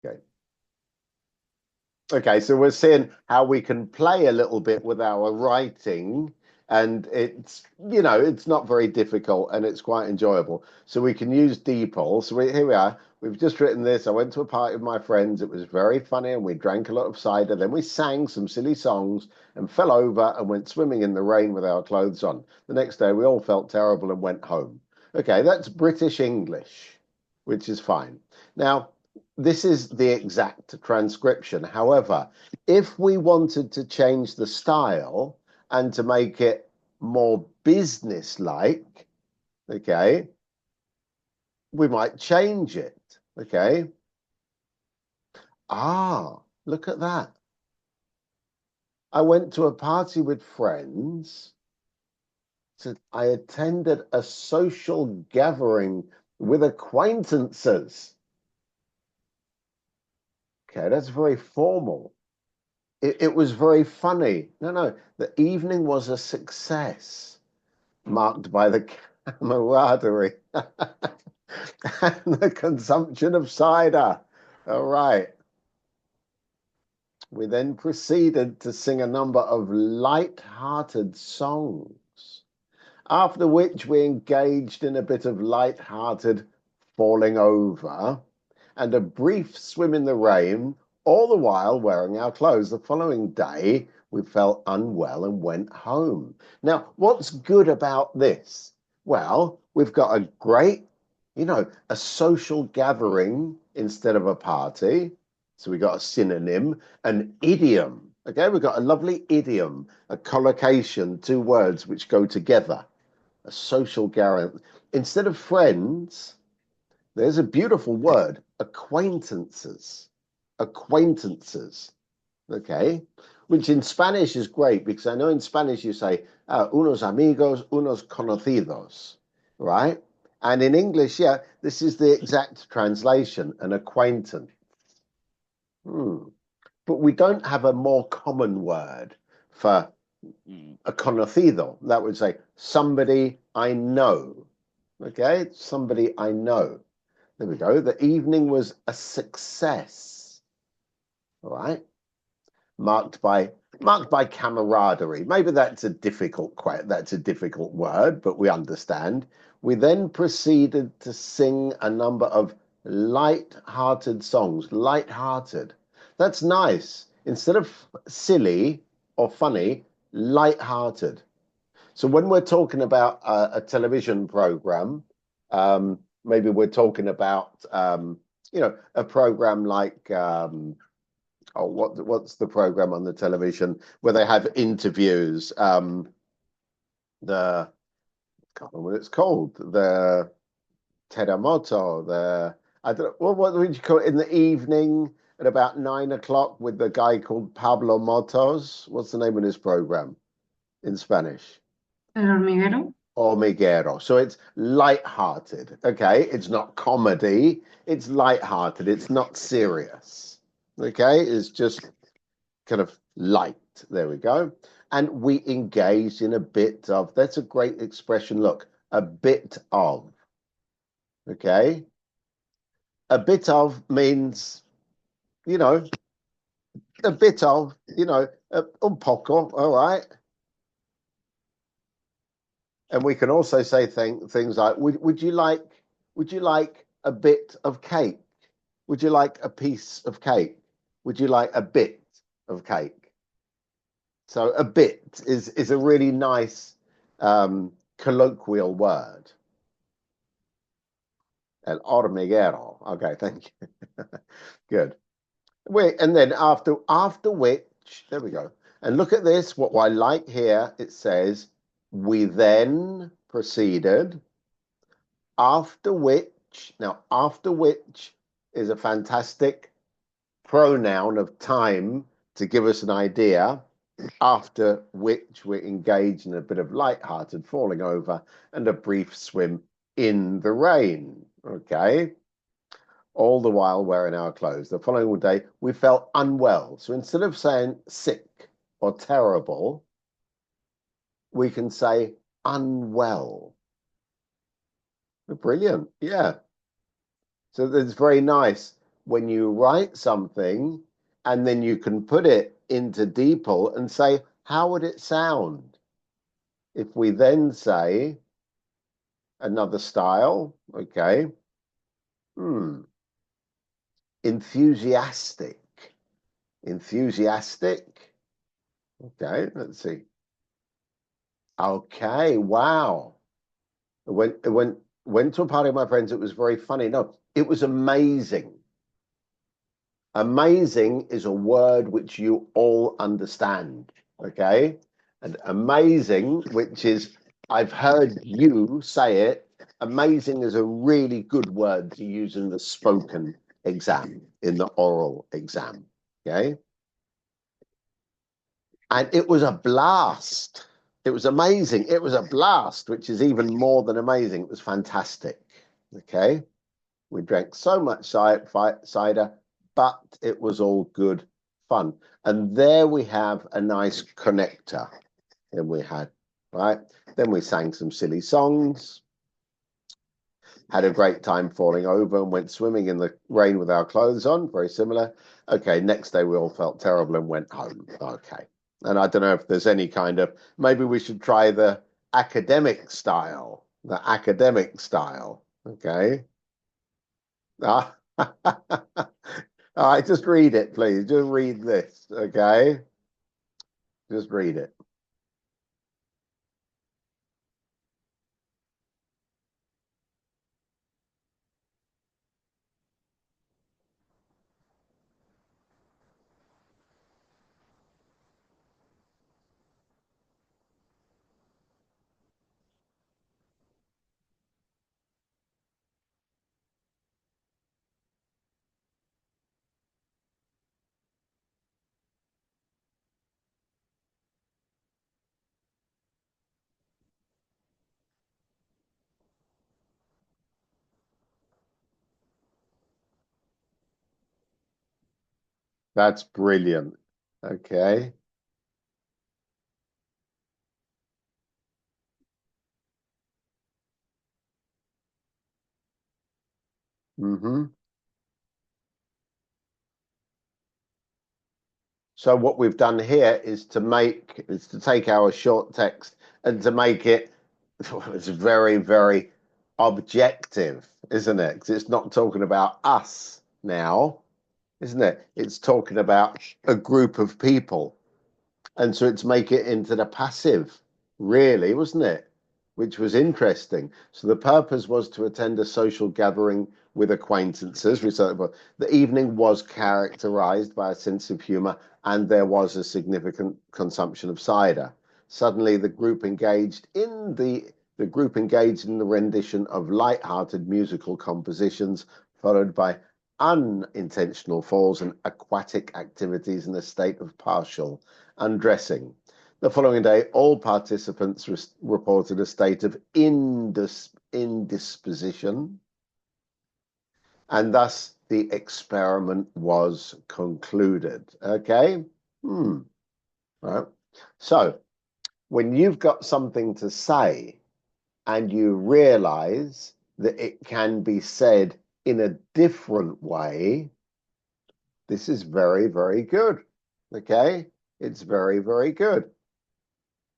Okay. Okay, so we're seeing how we can play a little bit with our writing, and it's not very difficult and it's quite enjoyable. So we can use DPOL. So here we are. We've just written this. I went to a party with my friends. It was very funny, and we drank a lot of cider. Then we sang some silly songs and fell over and went swimming in the rain with our clothes on. The next day, we all felt terrible and went home. Okay, that's British English, which is fine. Now, this is the exact transcription. However, if we wanted to change the style and to make it more business-like, okay, we might change it. Okay. Look at that. I went to a party with friends. So I attended a social gathering with acquaintances. Okay, that's very formal. It was very funny. No, the evening was a success, marked by the camaraderie and the consumption of cider. All right. We then proceeded to sing a number of light-hearted songs, after which we engaged in a bit of light-hearted falling over and a brief swim in the rain, all the while wearing our clothes. The following day, we felt unwell and went home. Now, what's good about this? Well, we've got a great, a social gathering instead of a party. So we got a synonym, an idiom. Okay, we've got a lovely idiom, a collocation, two words which go together. A social gathering. Instead of friends, there's a beautiful word, acquaintances. Acquaintances, okay? Which in Spanish is great because I know in Spanish you say unos amigos, unos conocidos, right? And in English, yeah, this is the exact translation, an acquaintance. But we don't have a more common word for a conocido. That would say somebody I know, okay? Somebody I know. There we go. The evening was a success. All right. Marked by camaraderie. Maybe that's a difficult word, but we understand. We then proceeded to sing a number of light-hearted songs. Light-hearted. That's nice. Instead of silly or funny, light-hearted. So when we're talking about a television program, maybe we're talking about a program like what's the program on the television where they have interviews? The I can't remember what it's called. The Terremoto. The I don't know what would you call it in the evening at about 9 o'clock with the guy called Pablo Motos. What's the name of his program in Spanish? El hormiguero. Hormiguero. So it's light-hearted. Okay, it's not comedy. It's light-hearted. It's not serious. Okay, it's just kind of light. There we go. And we engaged in a bit of, that's a great expression. Look, a bit of. Okay, a bit of means, you know, a bit of, un poco. All right. And we can also say things like, would you like a bit of cake? Would you like a piece of cake? Would you like a bit of cake? So a bit is a really nice colloquial word. El hormiguero. Okay, thank you. Good. Wait, and then after which, there we go. And look at this. What I like here, it says, we then proceeded. After which is a fantastic pronoun of time to give us an idea, after which we engage in a bit of light-hearted falling over and a brief swim in the rain. Okay. All the while wearing our clothes. The following day, we felt unwell. So instead of saying sick or terrible, we can say unwell. Brilliant. Yeah. So that's very nice. when you write something and then you can put it into DeepL and say, how would it sound if we then say another style? Okay. Enthusiastic. Enthusiastic. Okay, let's see. Okay, wow. Went to a party with my friends. It was very funny. No, it was amazing. Amazing is a word which you all understand. Okay, and amazing, which is I've heard you say it. Amazing is a really good word to use in the spoken exam, in the oral exam. Okay, and it was a blast. It was amazing. It was a blast, which is even more than amazing. It was fantastic. Okay. We drank so much cider, but it was all good fun. And there we have a nice connector. Then we had, right? Then we sang some silly songs, had a great time falling over and went swimming in the rain with our clothes on, very similar. Okay, next day we all felt terrible and went home. Okay. And I don't know if there's any kind of, maybe we should try the academic style, the academic style. Okay. Ah. All right, just read it, please. Just read this, okay? Just read it. That's brilliant. Okay. Mm-hmm. So what we've done here is to take our short text and to make it it's very, very objective, isn't it? 'Cause it's not talking about us now, isn't it? It's talking about a group of people. And so it's make it into the passive, really, wasn't it? Which was interesting. So the purpose was to attend a social gathering with acquaintances. The evening was characterized by a sense of humor, and there was a significant consumption of cider. Suddenly, the group engaged in the rendition of light-hearted musical compositions, followed by unintentional falls and aquatic activities in a state of partial undressing. The following day, all participants reported a state of indisposition, and thus the experiment was concluded. Okay? Right. So, when you've got something to say and you realize that it can be said in a different way, this is very, very good. Okay? It's very, very good.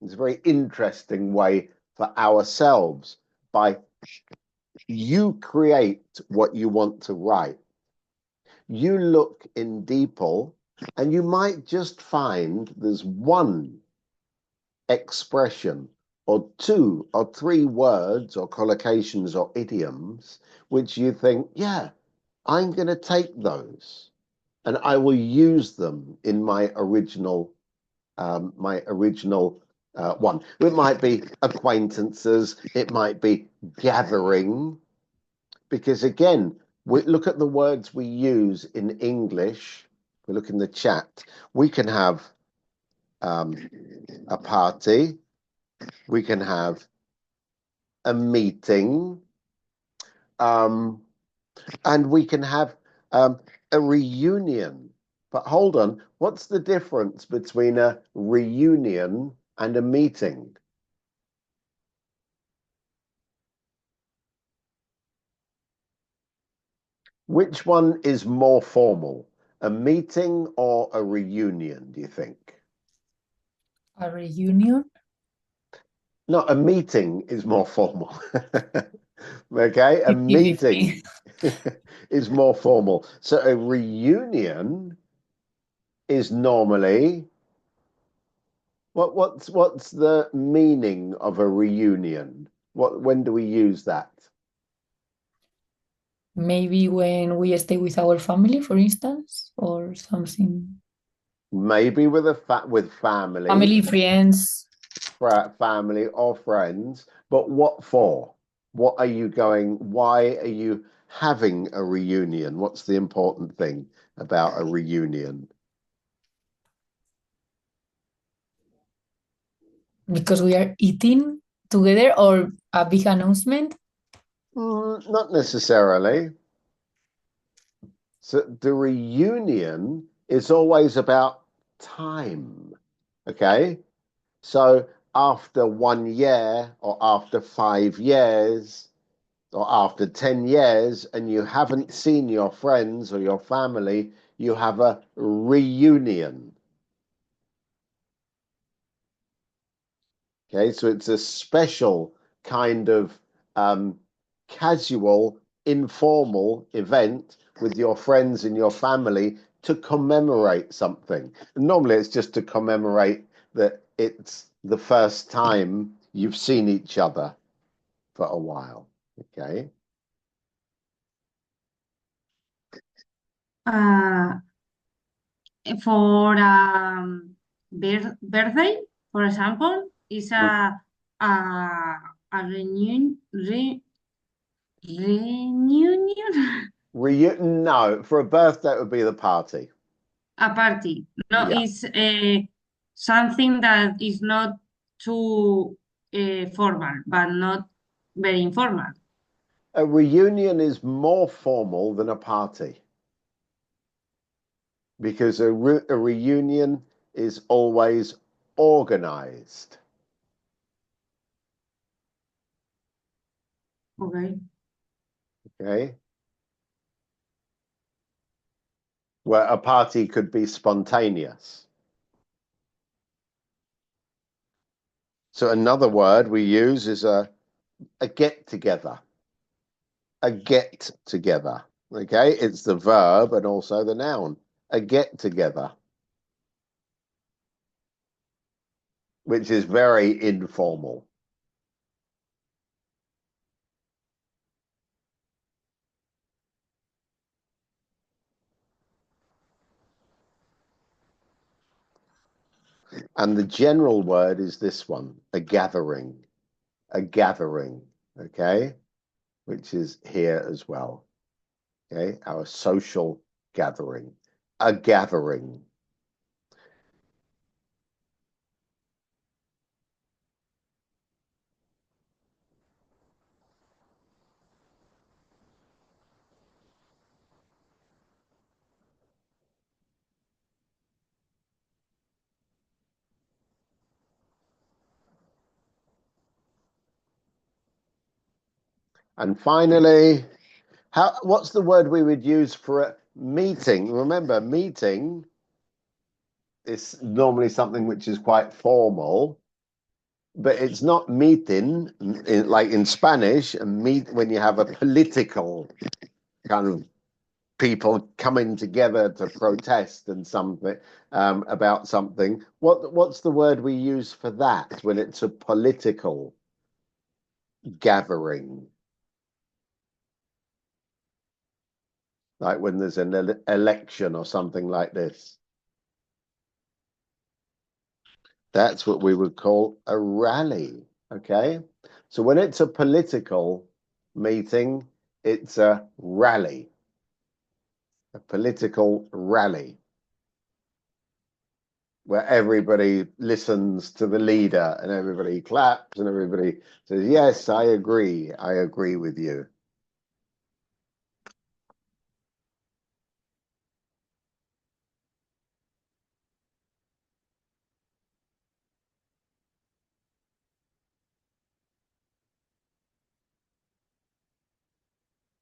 It's a very interesting way for ourselves. By you create what you want to write. You look in DeepL and you might just find there's one expression or two or three words or collocations or idioms which you think, yeah, I'm going to take those and I will use them in my original one. It might be acquaintances, it might be gathering, because again, we look at the words we use in English. We look in the chat. We can have um, a party. We can have a meeting, um, and we can have a reunion. But hold on, what's the difference between a reunion and a meeting? Which one is more formal? A meeting or a reunion, do you think? A reunion? No, a meeting is more formal. Okay, a 50-50. meeting is more formal. So a reunion is normally what's the meaning of a reunion? When do we use that? Maybe when we stay with our family, for instance, or something. Maybe with with family, Family, friends, family or friends, but what for? What are you going? Why are you having a reunion? What's the important thing about a reunion? because we are eating together, or a big announcement. Not necessarily. So the reunion is always about time. Okay. So after 1 year or after 5 years or after 10 years and you haven't seen your friends or your family, you have a reunion. Okay, so it's a special kind of um, casual, informal event with your friends and your family to commemorate something. And normally it's just to commemorate that it's the first time you've seen each other for a while. Okay. Uh, for birthday, for example, is a, a reunion, No, for a birthday it would be the party. a party. No, Yeah. it's something that is not too formal, but not very informal. A reunion is more formal than a party because a reunion is always organized. Okay. Okay. Where a party could be spontaneous. So another word we use is a get together. A get together. Okay. It's the verb and also the noun. A get together, which is very informal. And the general word is this one, a gathering. A gathering. Okay. Which is here as well. Okay. Our social gathering. A gathering. And finally, what's the word we would use for a meeting? Remember, meeting is normally something which is quite formal, but it's not meeting like in Spanish, and meet when you have a political kind of people coming together to protest and something about something. What's the word we use for that when it's a political gathering? Like when there's an election or something like this. That's what we would call a rally. Okay. So when it's a political meeting, it's a rally, a political rally where everybody listens to the leader and everybody claps and everybody says, yes, I agree. I agree with you.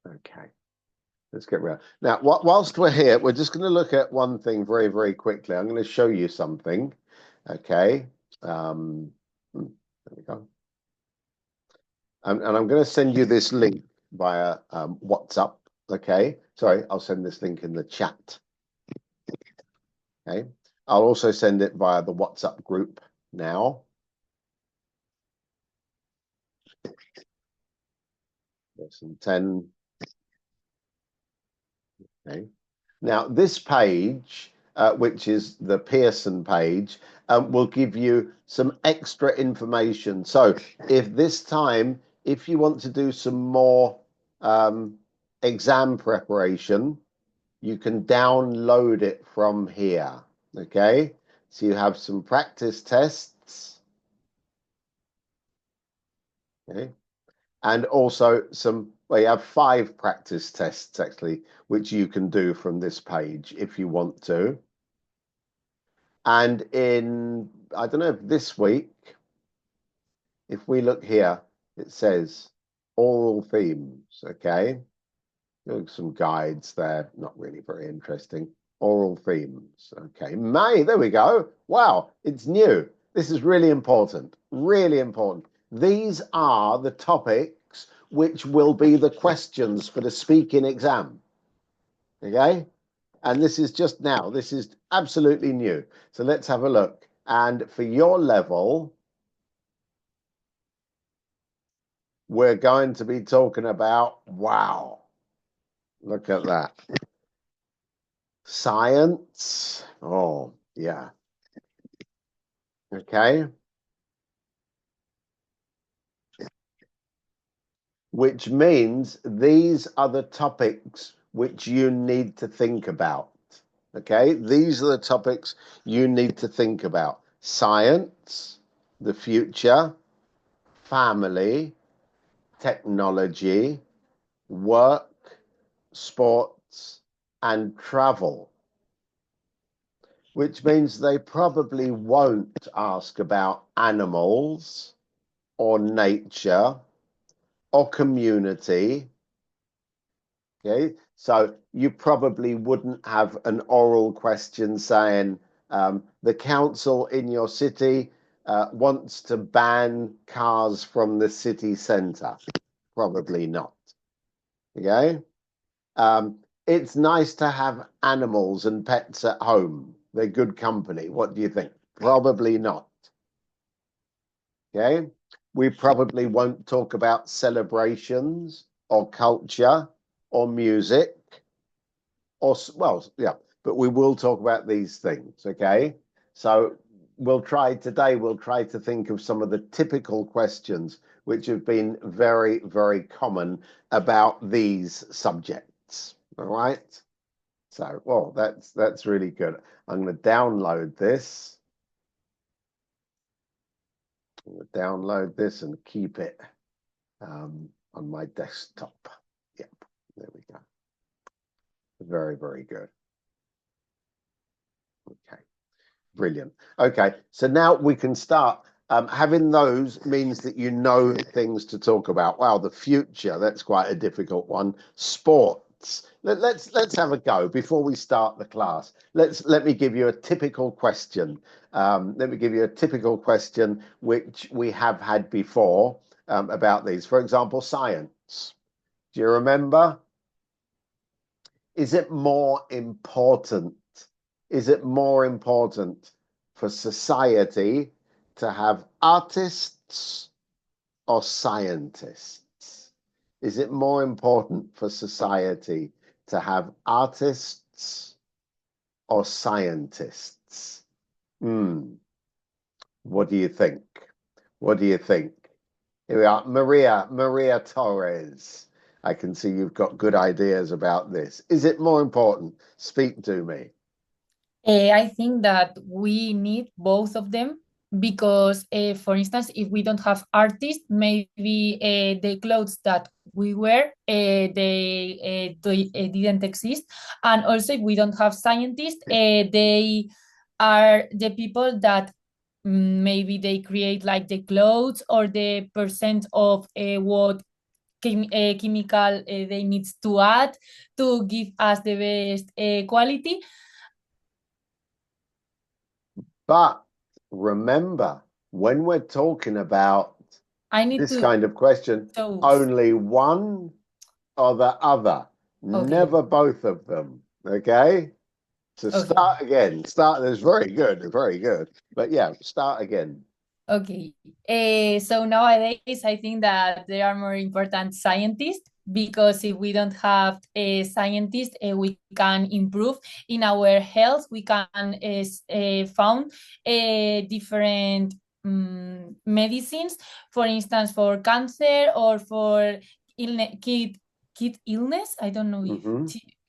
Okay. Let's get rid of. Now, whilst we're here, we're just going to look at one thing very, very quickly. I'm going to show you something. Okay. There we go. And I'm going to send you this link via WhatsApp. Okay. Sorry, I'll send this link in the chat. Okay. I'll also send it via the WhatsApp group now. Lesson 10. Okay. Now, this page, which is the Pearson page, will give you some extra information. So if this time, if you want to do some more exam preparation, you can download it from here. Okay, so you have some practice tests. Okay. And also well, you have 5 practice tests actually, which you can do from this page if you want to. And I don't know if this week, if we look here, it says oral themes, okay? There's some guides there, not really very interesting. Oral themes, okay. May, there we go. Wow, it's new. This is really important, really important. These are the topics which will be the questions for the speaking exam, okay? And this is just now, this is absolutely new. So let's have a look. And for your level, we're going to be talking about, wow, look at that. Science. Oh, yeah. Okay. Which means these are the topics which you need to think about. Okay. These are the topics you need to think about. Science, the future, family, technology, work, sports, and travel. Which means they probably won't ask about animals or nature or community. Okay, so you probably wouldn't have an oral question saying the council in your city wants to ban cars from the city centre. Probably not. Okay, it's nice to have animals and pets at home. They're good company. What do you think? Probably not. Okay, we probably won't talk about celebrations or culture or music or, well, yeah, but we will talk about these things. Okay, so we'll try to think of some of the typical questions which have been very, very common about these subjects. All right, so, well, that's really good. I'm going to download this. I'm going to download this and keep it on my desktop. Yep, there we go. Very, very good. Okay, brilliant. Okay, so now we can start. Having those means that you know things to talk about. Wow, the future, that's quite a difficult one. Sports. Let's have a go before we start the class. Let me give you a typical question. Let me give you a typical question which we have had before about these. For example, science. Do you remember? Is it more important? Is it more important for society to have artists or scientists? Is it more important for society to have artists or scientists? What do you think? What do you think? Here we are, Maria Torres. I can see you've got good ideas about this. Is it more important? Speak to me. I think that we need both of them because, for instance, if we don't have artists, maybe the clothes that we wear they didn't exist, and also if we don't have scientists, they are the people that maybe they create like the clothes or the percent of what chemical they need to add to give us the best quality. But remember, when we're talking about I need this to kind of question, choose. only one or the other, never both of them. Okay? So start again. That's very good, very good. But yeah, start again. Okay. So nowadays, I think that there are more important scientists because if we don't have a scientist, we can improve in our health. We can found different medicines, for instance, for cancer or for kid illness. I don't know if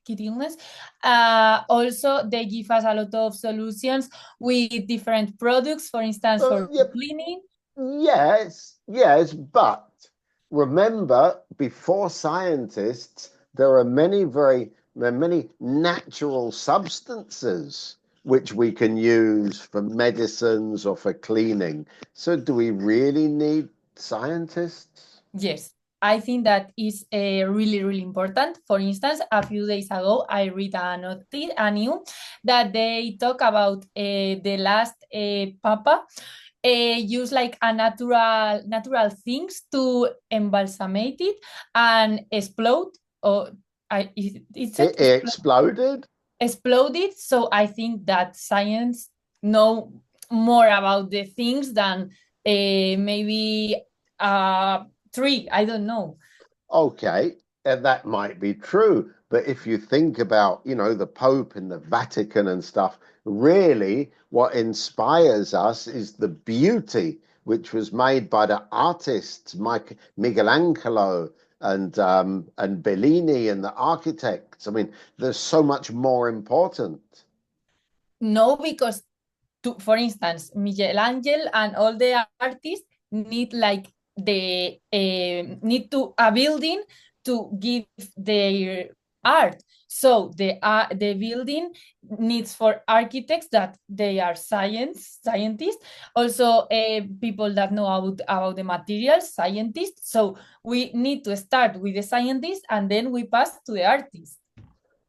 kid illness. Also, they give us a lot of solutions with different products, for instance, for cleaning. Yes, but remember, before scientists, there are many natural substances which we can use for medicines or for cleaning. So do we really need scientists? Yes, I think that is really, really important. For instance, a few days ago, I read a news that they talk about the last Papa use like a natural things to embalsamate it and explode. Or it's It exploded? Exploded. So I think that science know more about the things than maybe tree. I don't know. Okay, that might be true. But if you think about, the Pope and the Vatican and stuff, really what inspires us is the beauty which was made by the artists, Michelangelo and Bellini and the architects. I mean, there's so much more important. No, because for instance, Michelangelo and all the artists need like the need to a building to give their art. So the building needs for architects that they are scientists, also people that know about the materials, scientists. So we need to start with the scientists and then we pass to the artists.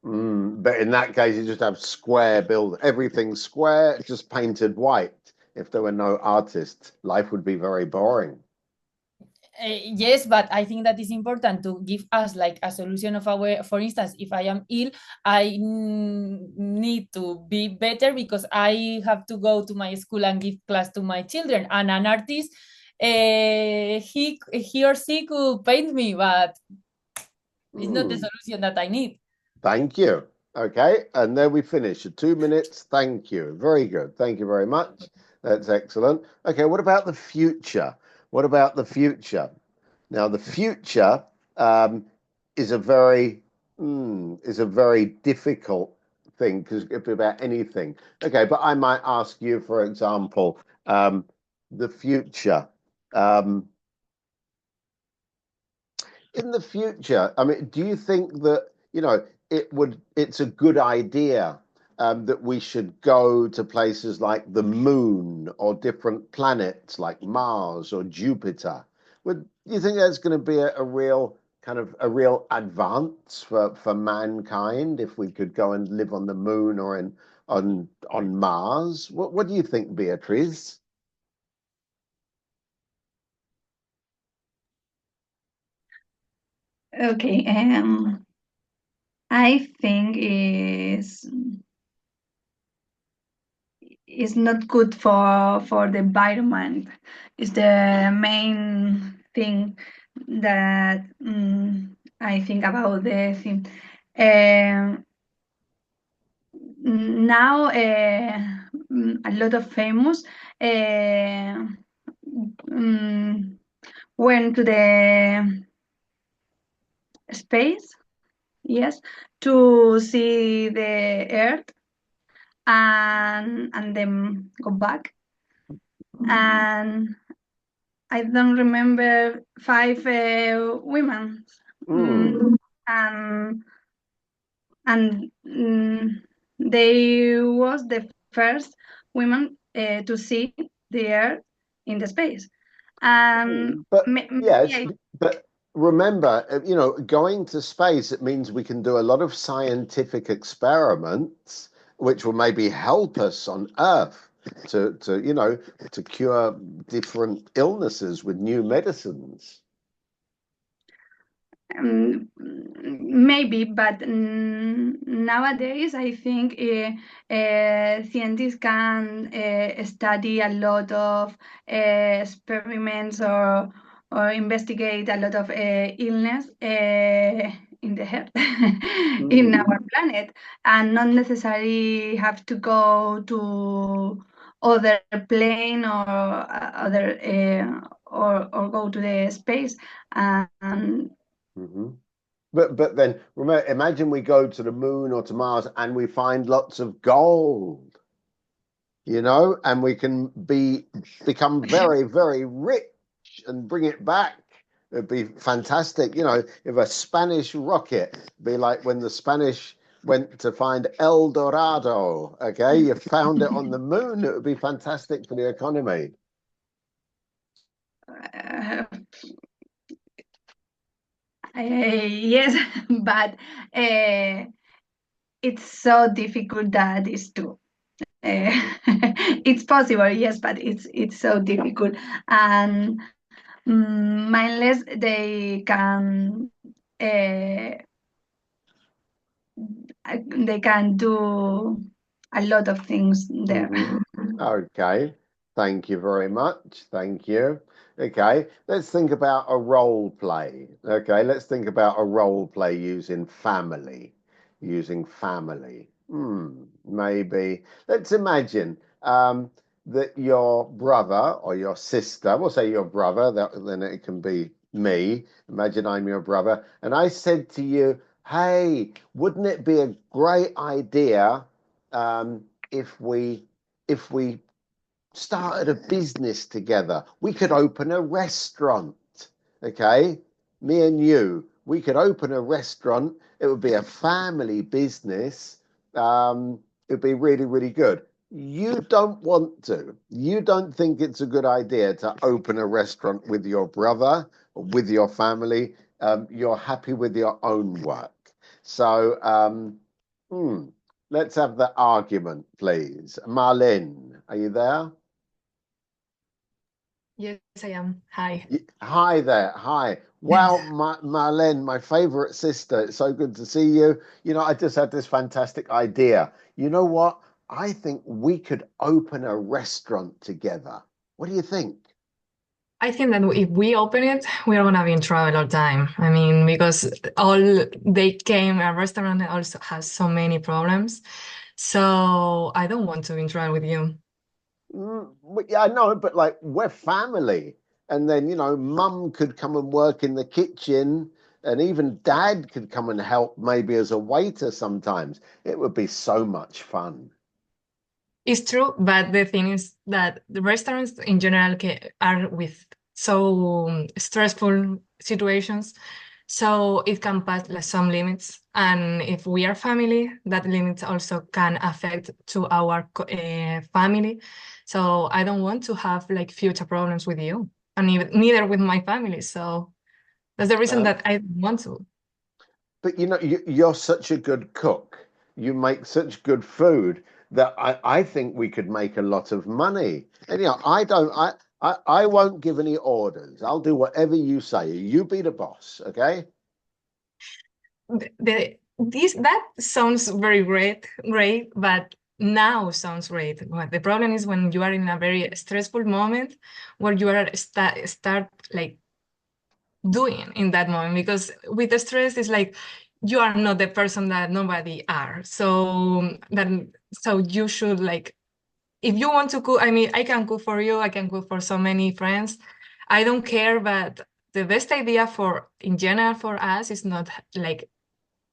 But in that case, you just have square build, everything square, just painted white. If there were no artists, life would be very boring. Yes, but I think that is important to give us like a solution of our, for instance, if I am ill, I need to be better because I have to go to my school and give class to my children. And an artist, he or she could paint me, but it's not the solution that I need. Thank you. Okay, and then we finish. 2 minutes. Thank you. Very good. Thank you very much. That's excellent. Okay, what about the future? What about the future? Now, the future is a very difficult thing because it could be about anything. Okay, but I might ask you, for example, the future. In the future, I mean, do you think that, it's a good idea that we should go to places like the moon or different planets like Mars or Jupiter? Do you think that's going to be a real advance for mankind if we could go and live on the moon or on Mars? What do you think, Beatriz? Okay, I think is not good for the environment. It's the main thing that I think about the thing. Now a lot of famous went to the space, yes, to see the Earth and then go back. And I don't remember 5 women, and they was the first women to see the Earth in the space. But yes, but remember, going to space, it means we can do a lot of scientific experiments, which will maybe help us on Earth to cure different illnesses with new medicines. Maybe, but nowadays I think scientists can study a lot of experiments or investigate a lot of illness in the head in our planet, and not necessarily have to go to other plane or other or go to the space. But then remember, imagine we go to the moon or to Mars and we find lots of gold, and we can become very, very rich and bring it back. It'd be fantastic, if a Spanish rocket, be like when the Spanish went to find El Dorado, okay? You found it on the moon, it would be fantastic for the economy. Yes, but it's so difficult that is true. It's possible, yes, but it's so difficult, and mindless they can do a lot of things there. Okay, thank you very much. Thank you. Okay, let's think about a role play. Okay, let's think about a role play using family. Maybe let's imagine that your brother or your sister, we'll say your brother, then it can be me. Imagine I'm your brother, and I said to you, hey, wouldn't it be a great idea if we started a business together? We could open a restaurant, okay? Me and you, we could open a restaurant. It would be a family business. It'd be really, really good. You don't want to. You don't think it's a good idea to open a restaurant with your brother or with your family. You're happy with your own work. So, let's have the argument, please. Marlene, are you there? Yes, I am. Hi. Hi there. Hi. Wow, Marlene, my favorite sister. It's so good to see you. I just had this fantastic idea. You know what? I think we could open a restaurant together. What do you think? I think that if we open it, we are gonna be in trouble all the time. I mean, because a restaurant also has so many problems. So I don't want to be in trouble with you. Yeah, I know, but like we're family. And then, mum could come and work in the kitchen, and even dad could come and help maybe as a waiter sometimes. It would be so much fun. It's true, but the thing is that the restaurants in general are with so stressful situations, so it can pass some limits. And if we are family, that limits also can affect to our family. So I don't want to have like future problems with you, and neither with my family. So that's the reason that I don't want to. But you're such a good cook. You make such good food that I think we could make a lot of money. And I won't give any orders. I'll do whatever you say. You be the boss, okay? That sounds very great, but now sounds great. But the problem is when you are in a very stressful moment where you are start like doing in that moment, because with the stress it's like you are not the person that nobody are. So you should like, if you want to cook, I mean, I can cook for you, I can cook for so many friends. I don't care, but the best idea in general for us is not like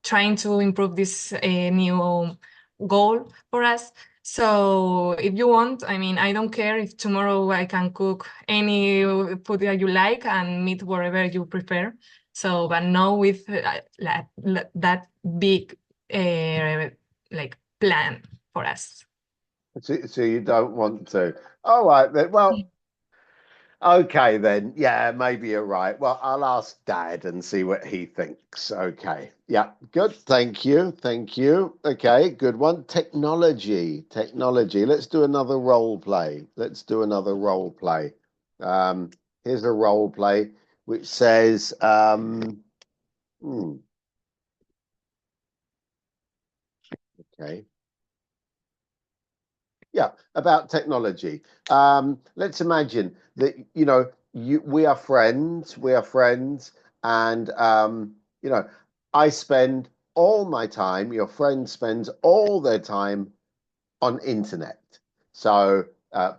trying to improve this new goal for us. So if you want, I mean, I don't care if tomorrow I can cook any food that you like and meet wherever you prefer. So, but no with that big like plan for us. So you don't want to. All right then. Well, Okay, then. Yeah, maybe you're right. Well, I'll ask Dad and see what he thinks. Okay. Yeah, good. Thank you. Thank you. Okay, good one. Technology. Technology. Let's do another role play. Let's do another role play. Here's a role play which says, okay. Yeah, about technology. Let's imagine that, we are friends, and I spend all my time, your friend spends all their time on internet. So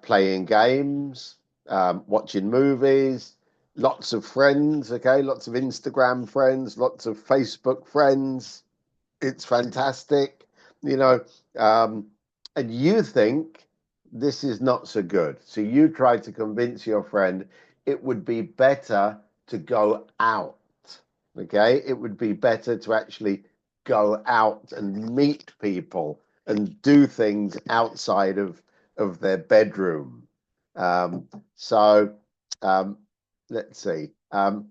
playing games, watching movies, lots of friends, okay, lots of Instagram friends, lots of Facebook friends. It's fantastic, you know, um, and you think this is not so good. So you try to convince your friend it would be better to go out. Okay, it would be better to actually go out and meet people and do things outside of their bedroom. Um, so um, let's see,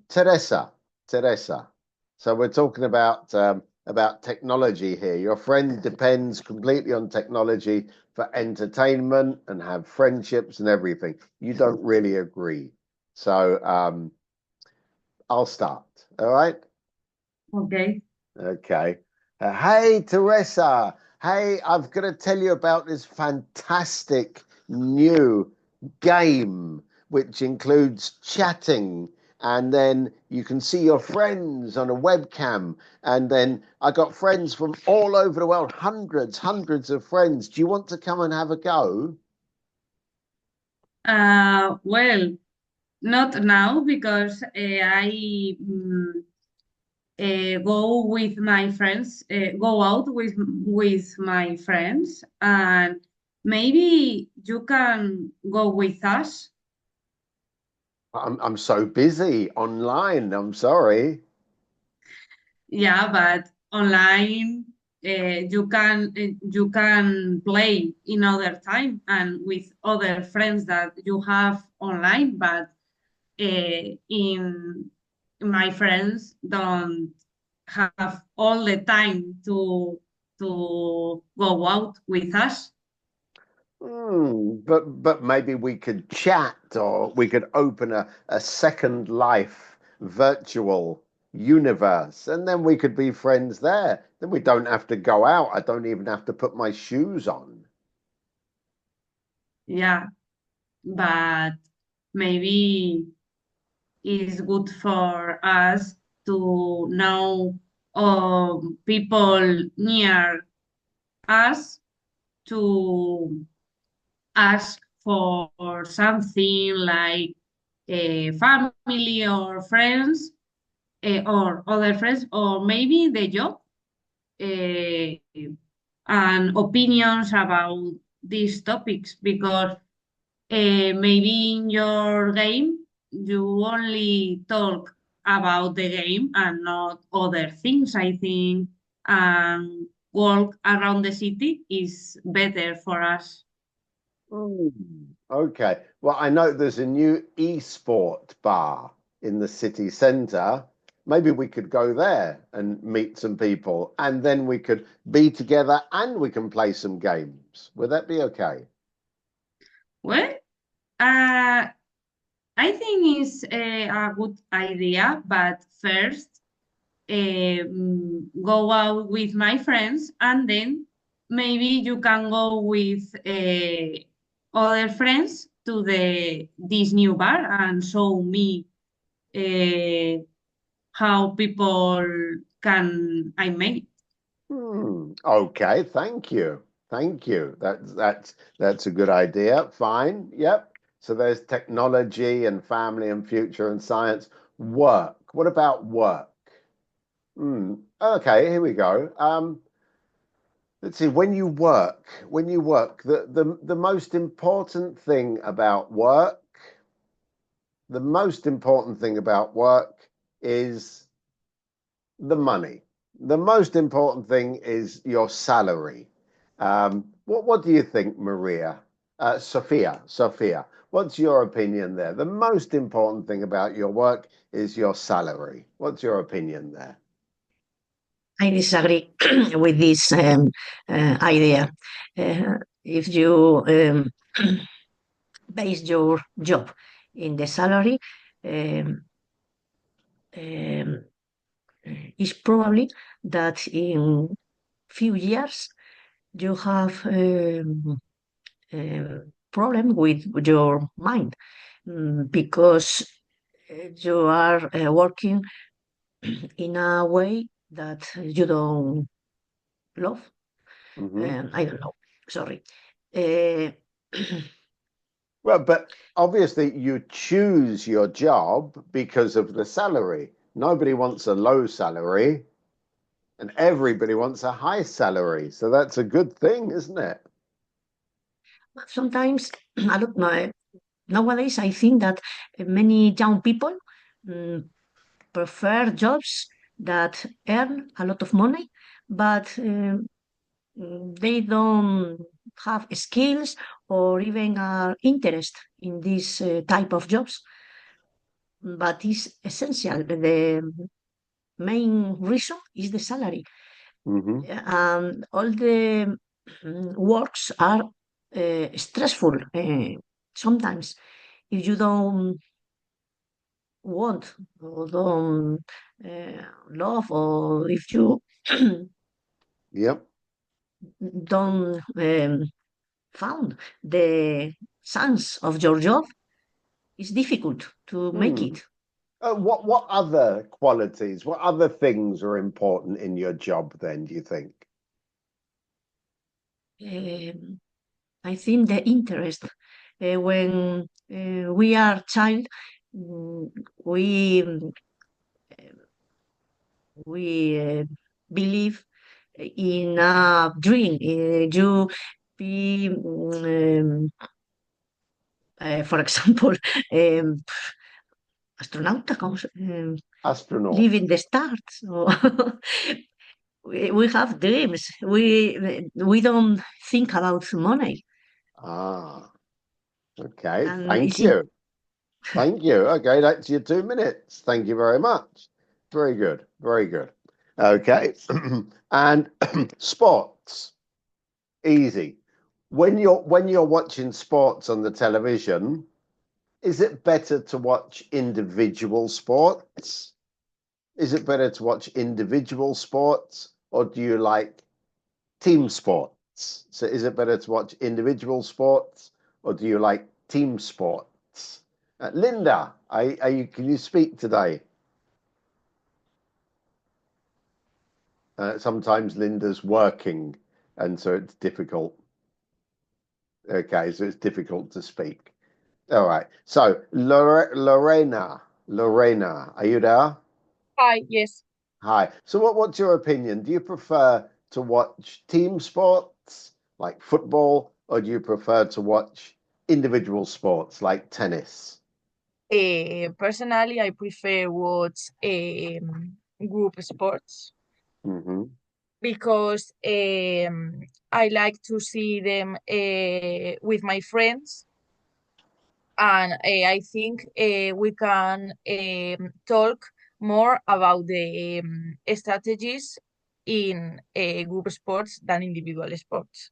Teresa. So we're talking about technology here. Your friend depends completely on technology for entertainment and have friendships and everything. You don't really agree. So I'll start. All right. Okay. Okay. Hey, Teresa. Hey, I've got to tell you about this fantastic new game, which includes chatting, and then you can see your friends on a webcam. And then I got friends from all over the world, hundreds of friends. Do you want to come and have a go? Well, not now because I go with my friends, go out with my friends, and maybe you can go with us. I'm so busy online. I'm sorry. Yeah, but online you can play in other time and with other friends that you have online, but in my friends don't have all the time to go out with us. But maybe we could chat, or we could open a second life virtual universe, and then we could be friends there. Then we don't have to go out. I don't even have to put my shoes on. Yeah, but maybe it's good for us to know people near us to ask for something like a family or friends or other friends or maybe the job uh, and opinions about these topics because maybe in your game you only talk about the game and not other things. I think walk around the city is better for us. Okay. Well, I know there's a new e-sport bar in the city centre. Maybe we could go there and meet some people, and then we could be together and we can play some games. Would that be okay? Well, uh, I think it's a good idea, but first go out with my friends and then maybe you can go with other friends to the this new bar and show me uh, how people can I make. Okay, thank you. Thank you. That's a good idea. Fine. Yep. So there's technology and family and future and science. Work. What about work? Okay, here we go. Let's see, the most important thing about work, is the money. The most important thing is your salary. What do you think, Maria? Sophia, what's your opinion there? The most important thing about your work is your salary. What's your opinion there? I disagree with this idea. If you base your job in the salary, um, um, it's probably that in few years you have a problem with your mind because you are working in a way that you don't love. I don't know. Sorry. Uh, Well, but obviously you choose your job because of the salary. Nobody wants a low salary and everybody wants a high salary. So that's a good thing, isn't it? Sometimes, I don't know. Nowadays, I think that many young people prefer jobs that earn a lot of money, but they don't have skills or even interest in this type of jobs. But it's essential. The main reason is the salary. All the works are stressful sometimes. If you don't want or don't love, or if you Yep. don't found the sense of your job, it's difficult to make it. What other qualities, what other things are important in your job then, do you think? I think the interest. When we are child, we believe in a dream. You be, for example, astronauta, Astronaut. live in the stars. We have dreams. We don't think about money. Okay. And Thank you. Thank you. Okay, that's your 2 minutes. Thank you very much. Very good. Very good. Okay. And sports. Easy. When you're watching sports on the television, is it better to watch individual sports? Is it better to watch individual sports or do you like team sports? So is it better to watch individual sports or do you like team sports? Linda, can you speak today? Sometimes Linda's working and so it's difficult. Okay, so it's difficult to speak. All right. So Lorena, are you there? Hi, yes. Hi. So what's your opinion? Do you prefer to watch team sports like football, or do you prefer to watch individual sports like tennis? Personally, I prefer watch group sports because I like to see them with my friends, and I think we can talk more about the strategies in group sports than individual sports.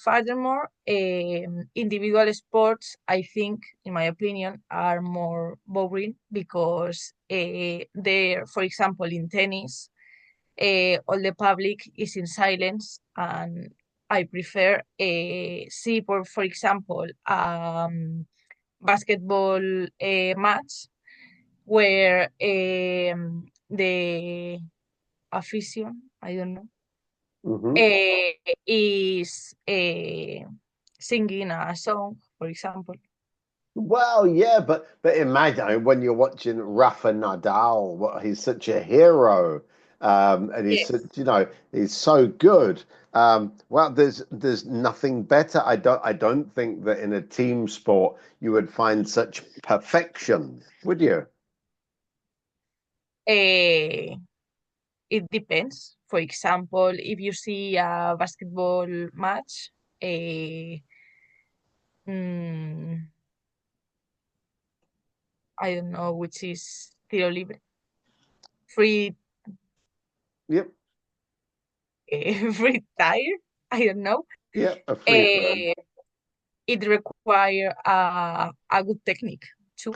Furthermore, individual sports, I think, in my opinion, are more boring because there, for example, in tennis, all the public is in silence, and I prefer see, for example, basketball match where the afición, I don't know, is singing a song, for example. Well, yeah, but imagine when you're watching Rafa Nadal, he's such a hero, and he's Yes. he's so good. Well, there's nothing better. I don't think that in a team sport you would find such perfection, would you? It depends. For example, if you see a basketball match, mm, I don't know, which is tiro libre, free, Yep. free tire. I don't know. Yep. A free throw. It require a good technique too.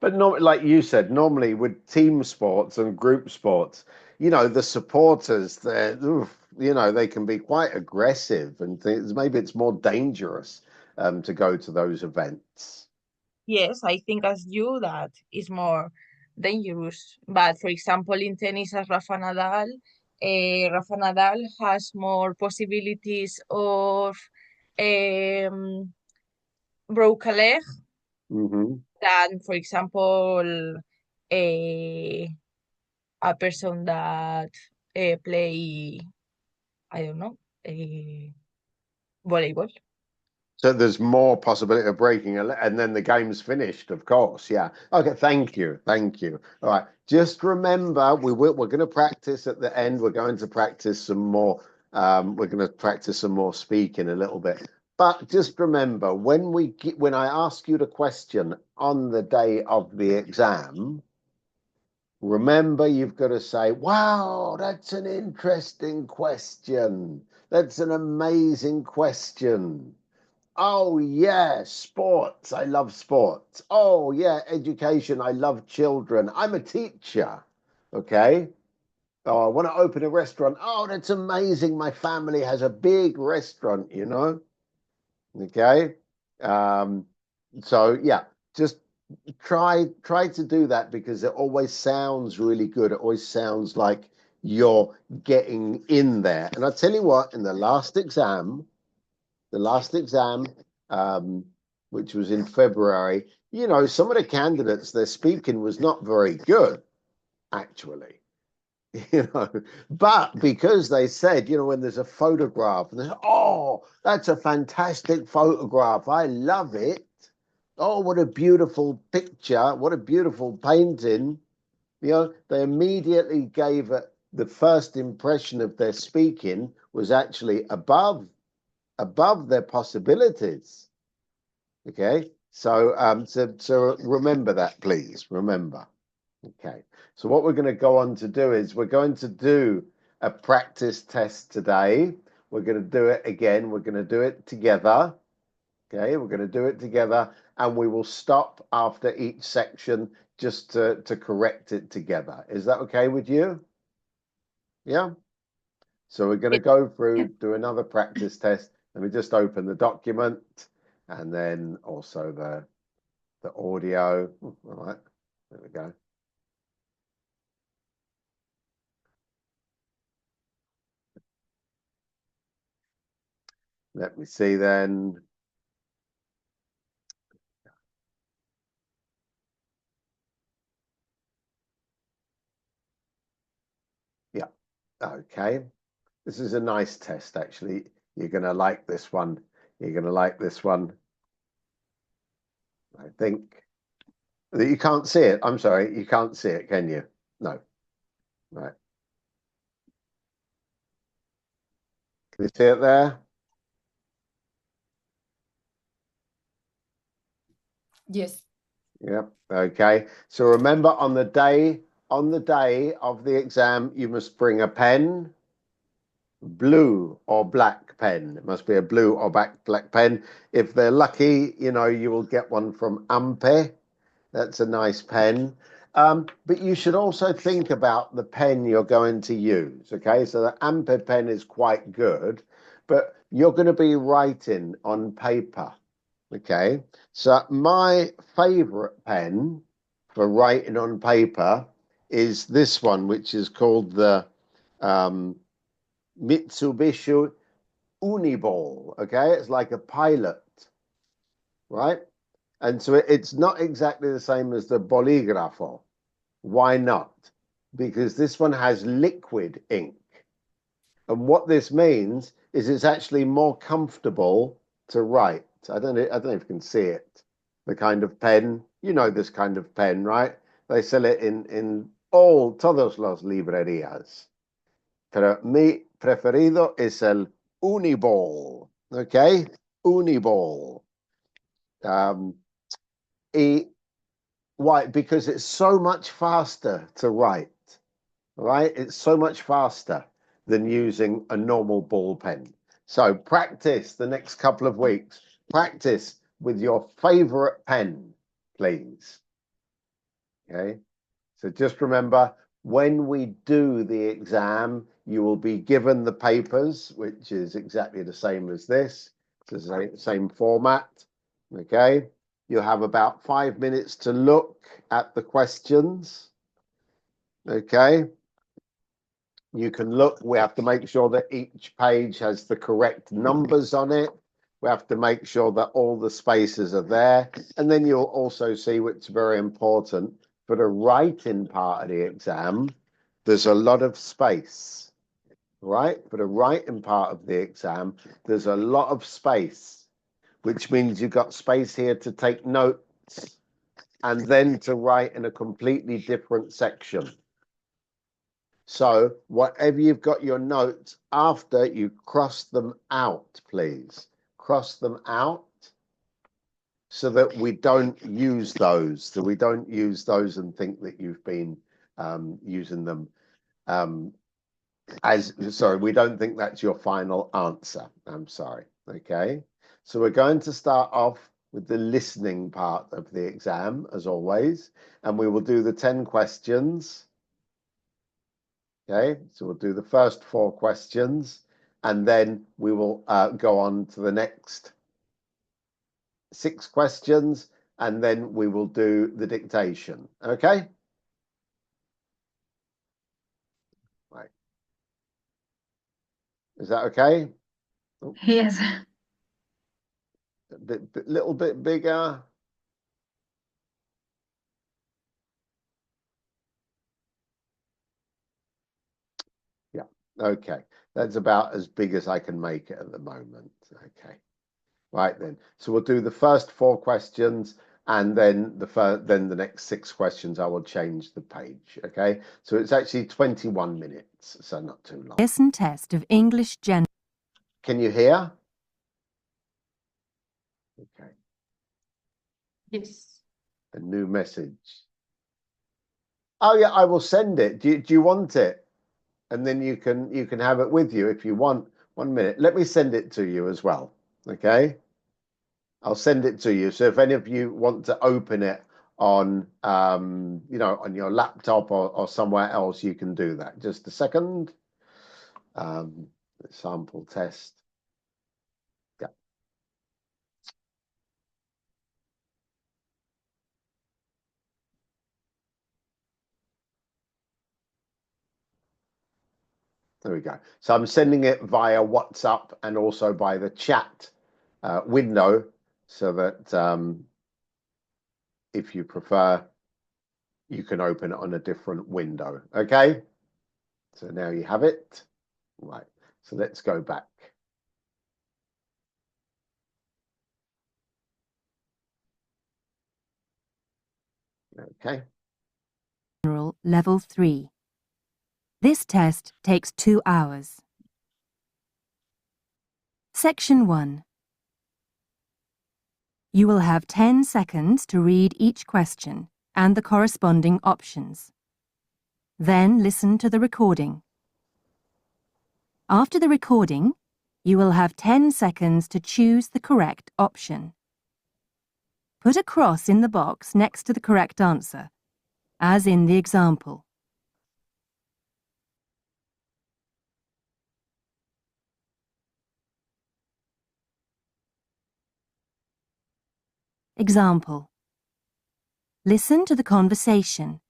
But not like you said, normally with team sports and group sports, the supporters, they can be quite aggressive and things. Maybe it's more dangerous to go to those events. Yes, I think as you that is more dangerous. But for example, in tennis, as Rafa Nadal has more possibilities of um, broke a leg Mm-hmm. than, for example, a person that play, I don't know, volleyball. So there's more possibility of breaking a leg, and then the game's finished, of course. Yeah. Okay. Thank you. Thank you. All right. Just remember, we're going to practice at the end. We're going to practice some more. We're going to practice some more speaking a little bit. But just remember, when I ask you the question on the day of the exam, remember you've got to say, "Wow, that's an interesting question. That's an amazing question. Oh, yeah, sports. I love sports. Oh, yeah, education. I love children. I'm a teacher. Okay. Oh, I want to open a restaurant. Oh, that's amazing. My family has a big restaurant. Okay. So yeah, just try to do that because it always sounds really good. It always sounds like you're getting in there. And I tell you what, in the last exam, which was in February, some of the candidates, their speaking was not very good, actually. But because they said, when there's a photograph, and they say, oh, that's a fantastic photograph. I love it. Oh, what a beautiful picture. What a beautiful painting. They immediately gave it the first impression of their speaking was actually above their possibilities. Okay, so remember that, please. Remember. Okay, so what we're going to go on to do is we're going to do a practice test today. We're going to do it again. We're going to do it together. Okay, we're going to do it together, and we will stop after each section just to correct it together. Is that okay with you? Yeah. So we're going to go through, do another practice test. Let me just open the document and then also the audio. All right, there we go. Let me see then. Yeah, okay. This is a nice test, actually. You're going to like this one. You're going to like this one. I think that you can't see it. I'm sorry, you can't see it, can you? No. Right. Can you see it there? Yes. Yep. Okay. So remember, on the day of the exam, you must bring a pen, blue or black pen. It must be a blue or black pen. If they're lucky, you will get one from Anpe. That's a nice pen. But you should also think about the pen you're going to use. Okay, so the Anpe pen is quite good, but you're going to be writing on paper. Okay, so my favorite pen for writing on paper is this one, which is called the Mitsubishi Uniball. Okay, it's like a pilot, right? And so it's not exactly the same as the Boligrafo. Why not? Because this one has liquid ink. And what this means is it's actually more comfortable to write. I don't know if you can see it. The kind of pen, this kind of pen, right? They sell it in todos los librerías. Pero mi preferido es el Uniball. Okay, Uniball. Why? Because it's so much faster to write, right? It's so much faster than using a normal ball pen. So practice the next couple of weeks. Practice with your favorite pen, please. Okay, so just remember, when we do the exam, you will be given the papers, which is exactly the same as this. It's the same format. Okay, you'll have about 5 minutes to look at the questions. Okay, you can look. We have to make sure that each page has the correct numbers on it. We have to make sure that all the spaces are there. And then you'll also see, which is very important, for the writing part of the exam, there's a lot of space, right? For the writing part of the exam, there's a lot of space, which means you've got space here to take notes and then to write in a completely different section. So whatever you've got your notes after, you cross them out, please. Cross them out so that we don't use those, and think that you've been using them sorry, we don't think that's your final answer. I'm sorry. Okay, so we're going to start off with the listening part of the exam, as always, and we will do the 10 questions. Okay, so we'll do the first 4 questions, and then we will go on to the next 6 questions, and then we will do the dictation. Okay? Right. Is that okay? Yes. Little bit bigger. Yeah, okay. That's about as big as I can make it at the moment. Okay. Right then. So we'll do the first 4 questions, and then the next 6 questions I will change the page. Okay. So it's actually 21 minutes, so not too long. Lesson test of English Gen. Can you hear? Okay. Yes. A new message. Oh yeah, I will send it. Do you want it? And then you can have it with you if you want. 1 minute. Let me send it to you as well. Okay. I'll send it to you. So if any of you want to open it on on your laptop or somewhere else, you can do that. Just a second. Sample test. Yeah. There we go. So I'm sending it via WhatsApp and also by the chat window, so that if you prefer, you can open it on a different window. Okay. So now you have it. Right. So let's go back. Okay. General Level 3. This test takes 2 hours. Section 1. You will have 10 seconds to read each question and the corresponding options. Then listen to the recording. After the recording, you will have 10 seconds to choose the correct option. Put a cross in the box next to the correct answer, as in the example. Example. Listen to the conversation.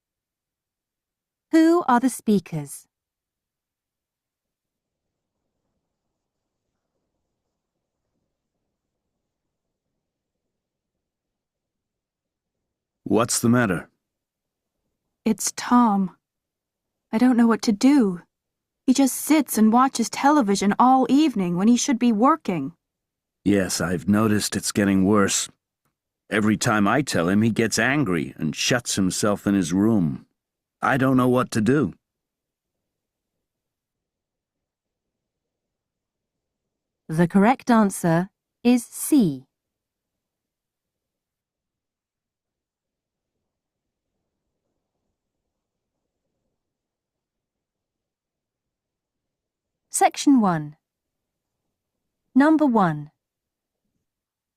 Who are the speakers? What's the matter? It's Tom. I don't know what to do. He just sits and watches television all evening when he should be working. Yes, I've noticed it's getting worse. Every time I tell him, he gets angry and shuts himself in his room. I don't know what to do. The correct answer is C. Section 1. Number 1.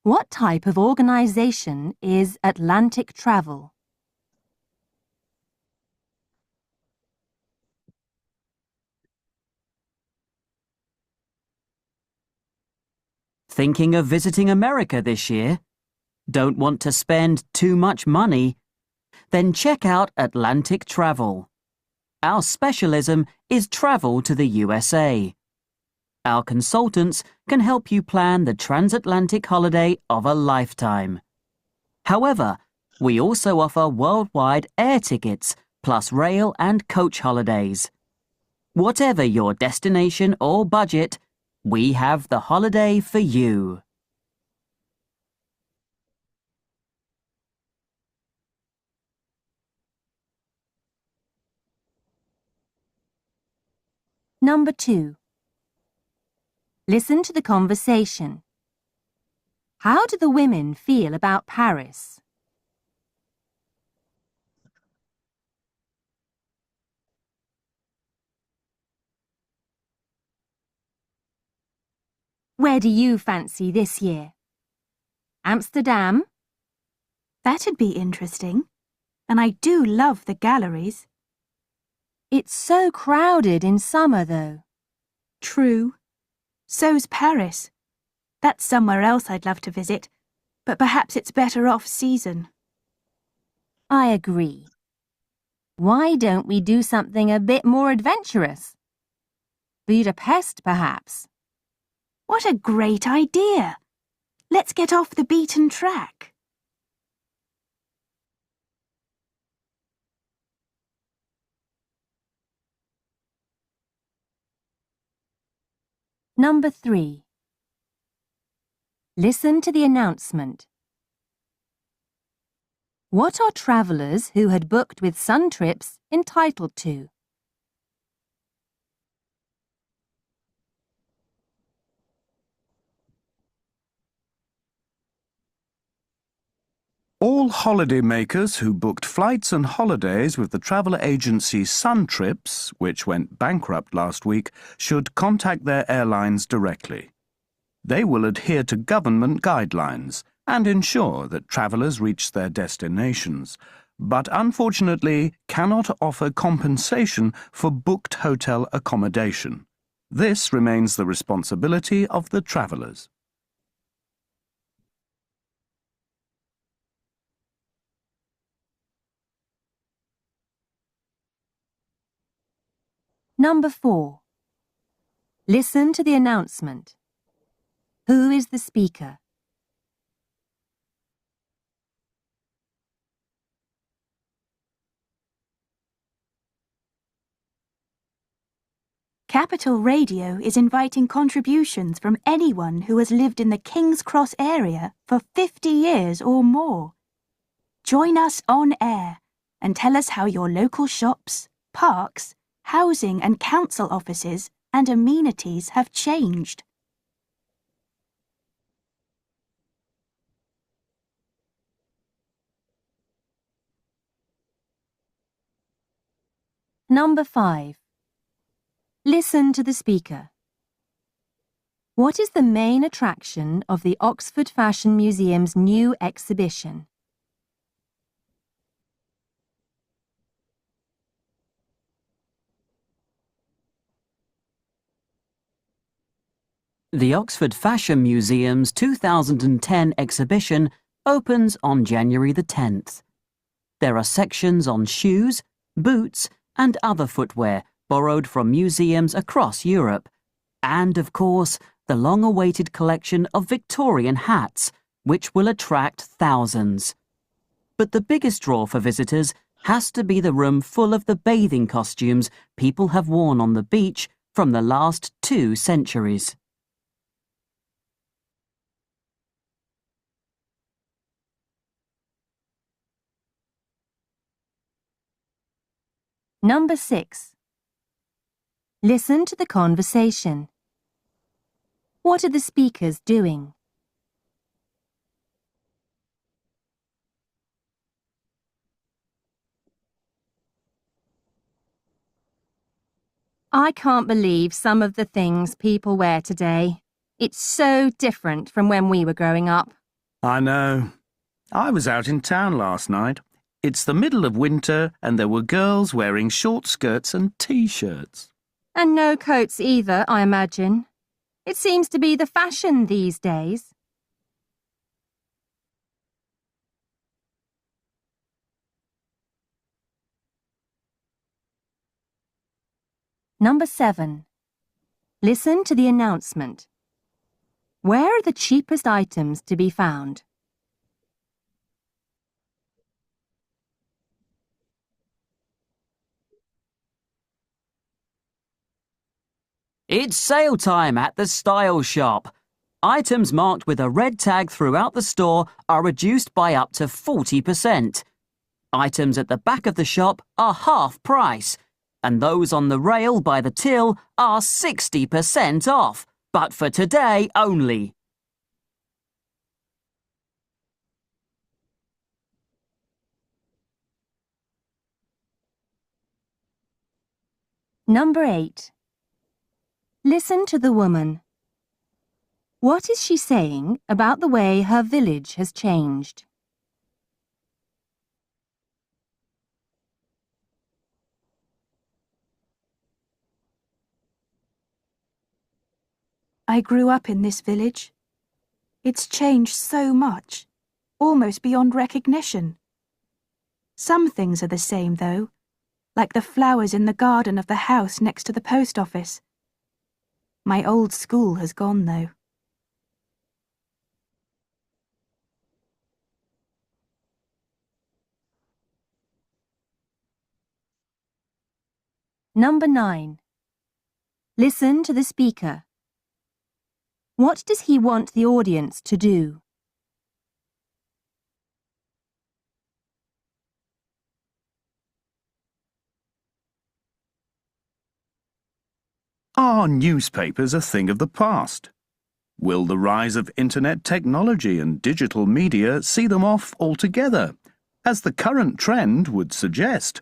What type of organisation is Atlantic Travel? Thinking of visiting America this year? Don't want to spend too much money? Then check out Atlantic Travel. Our specialism is travel to the USA. Our consultants can help you plan the transatlantic holiday of a lifetime. However, we also offer worldwide air tickets, plus rail and coach holidays. Whatever your destination or budget, we have the holiday for you. Number 2. Listen to the conversation. How do the women feel about Paris? Where do you fancy this year? Amsterdam? That'd be interesting. And I do love the galleries. It's so crowded in summer, though. True. So's Paris. That's somewhere else I'd love to visit, but perhaps it's better off season. I agree. Why don't we do something a bit more adventurous? Budapest, perhaps. What a great idea! Let's get off the beaten track. Number 3. Listen to the announcement. What are travellers who had booked with Sun Trips entitled to? All holidaymakers who booked flights and holidays with the travel agency Sun Trips, which went bankrupt last week, should contact their airlines directly. They will adhere to government guidelines and ensure that travellers reach their destinations, but unfortunately cannot offer compensation for booked hotel accommodation. This remains the responsibility of the travellers. Number 4. Listen to the announcement. Who is the speaker? Capital Radio is inviting contributions from anyone who has lived in the King's Cross area for 50 years or more. Join us on air and tell us how your local shops, parks, housing and council offices and amenities have changed. Number 5. Listen to the speaker. What is the main attraction of the Oxford Fashion Museum's new exhibition? The Oxford Fashion Museum's 2010 exhibition opens on January the 10th. There are sections on shoes, boots, and other footwear borrowed from museums across Europe, and, of course, the long-awaited collection of Victorian hats, which will attract thousands. But the biggest draw for visitors has to be the room full of the bathing costumes people have worn on the beach from the last 2 centuries. Number 6. Listen to the conversation. What are the speakers doing? I can't believe some of the things people wear today. It's so different from when we were growing up. I know. I was out in town last night. It's the middle of winter and there were girls wearing short skirts and t-shirts. And no coats either, I imagine. It seems to be the fashion these days. Number 7. Listen to the announcement. Where are the cheapest items to be found? It's sale time at the Style Shop. Items marked with a red tag throughout the store are reduced by up to 40%. Items at the back of the shop are half price, and those on the rail by the till are 60% off, but for today only. Number 8. Listen to the woman. What is she saying about the way her village has changed? I grew up in this village. It's changed so much, almost beyond recognition. Some things are the same, though, like the flowers in the garden of the house next to the post office. My old school has gone, though. Number 9. Listen to the speaker. What does he want the audience to do? Are newspapers a thing of the past? Will the rise of internet technology and digital media see them off altogether, as the current trend would suggest?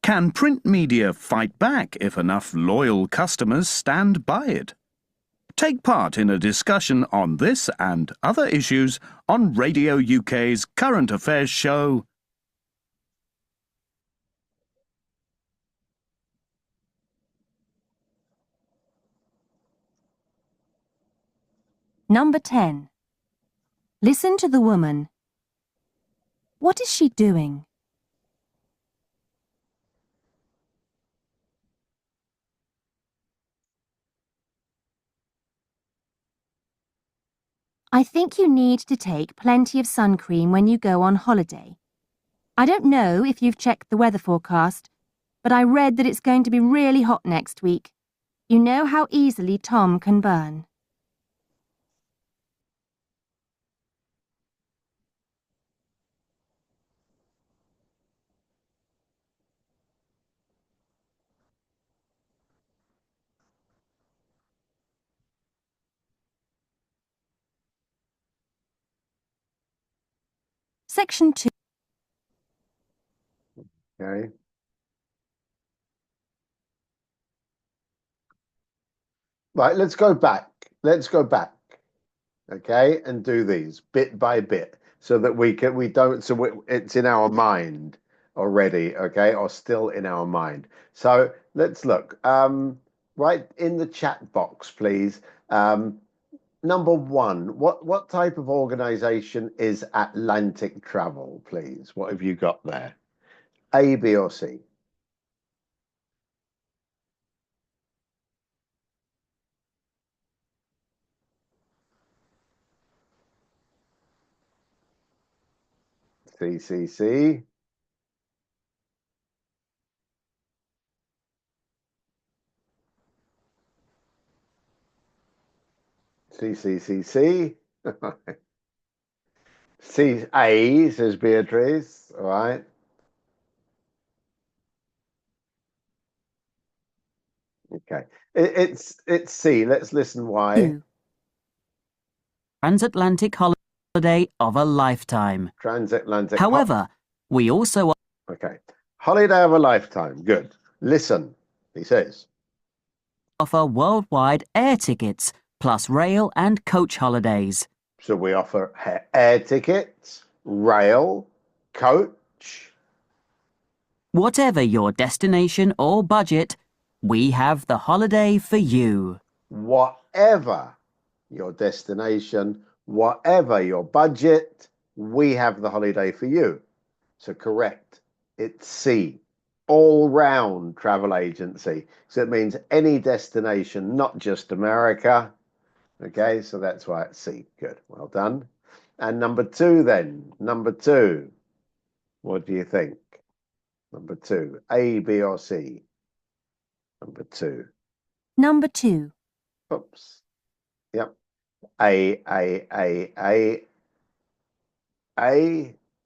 Can print media fight back if enough loyal customers stand by it? Take part in a discussion on this and other issues on Radio UK's Current Affairs show. Number 10. Listen to the woman. What is she doing? I think you need to take plenty of sun cream when you go on holiday. I don't know if you've checked the weather forecast, but I read that it's going to be really hot next week. You know how easily Tom can burn. Section 2. Okay. Right, let's go back. Let's go back. Okay, and do these bit by bit so that it's in our mind already, okay, or still in our mind. So let's look. Right in the chat box, please. Number 1, what type of organization is Atlantic Travel, please? What have you got there? A, B, or C? C, C, C. C, C, C, C. C, A, says Beatrice. All right. Okay. It's C. Let's listen why. 2. transatlantic holiday of a lifetime. Transatlantic. However, we also Okay. Holiday of a lifetime. Good. Listen, he says. offer worldwide air tickets, plus rail and coach holidays. So we offer air tickets, rail, coach. Whatever your destination or budget, we have the holiday for you. Whatever your destination, whatever your budget, we have the holiday for you. So correct. It's C. All-round travel agency. So it means any destination, not just America. Okay, so that's why it's C. Good. Well done. And number two then. Number two. What do you think? Number two. A, B, or C? Number two. Number 2. Oops. Yep. A.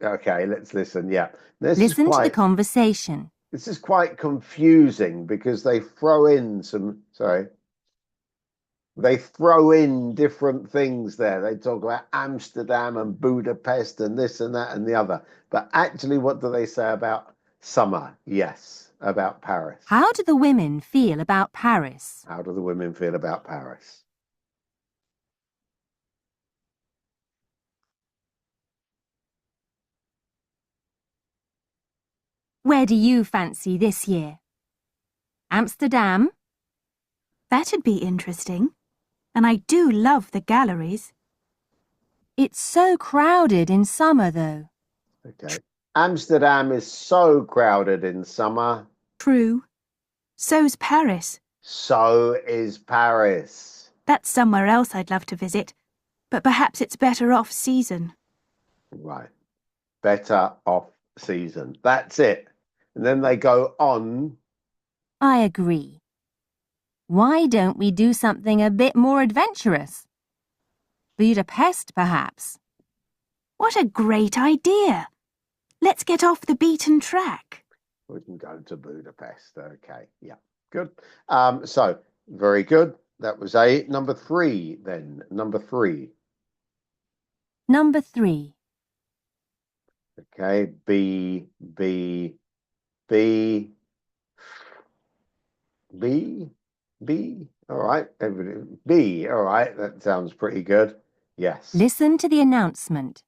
Okay, let's listen. Yeah. Listen to the conversation. This is quite confusing because they throw in they throw in different things there. They talk about Amsterdam and Budapest and this and that and the other. But actually, what do they say about summer? Yes, about Paris. How do the women feel about Paris? How do the women feel about Paris? Where do you fancy this year? Amsterdam? That'd be interesting. And I do love the galleries. It's so crowded in summer, though. Okay. Amsterdam is so crowded in summer. True. So's Paris. So is Paris. That's somewhere else I'd love to visit, but perhaps it's better off season. Right. Better off season. That's it. And then they go on. I agree. Why don't we do something a bit more adventurous? Budapest, perhaps. What a great idea! Let's get off the beaten track. We can go to Budapest. Okay. Yeah. Good. So, very good. That was A. Number 3 then. Number 3. Number 3. Okay. B. All right. B. All right. That sounds pretty good. Yes. Listen to the announcement.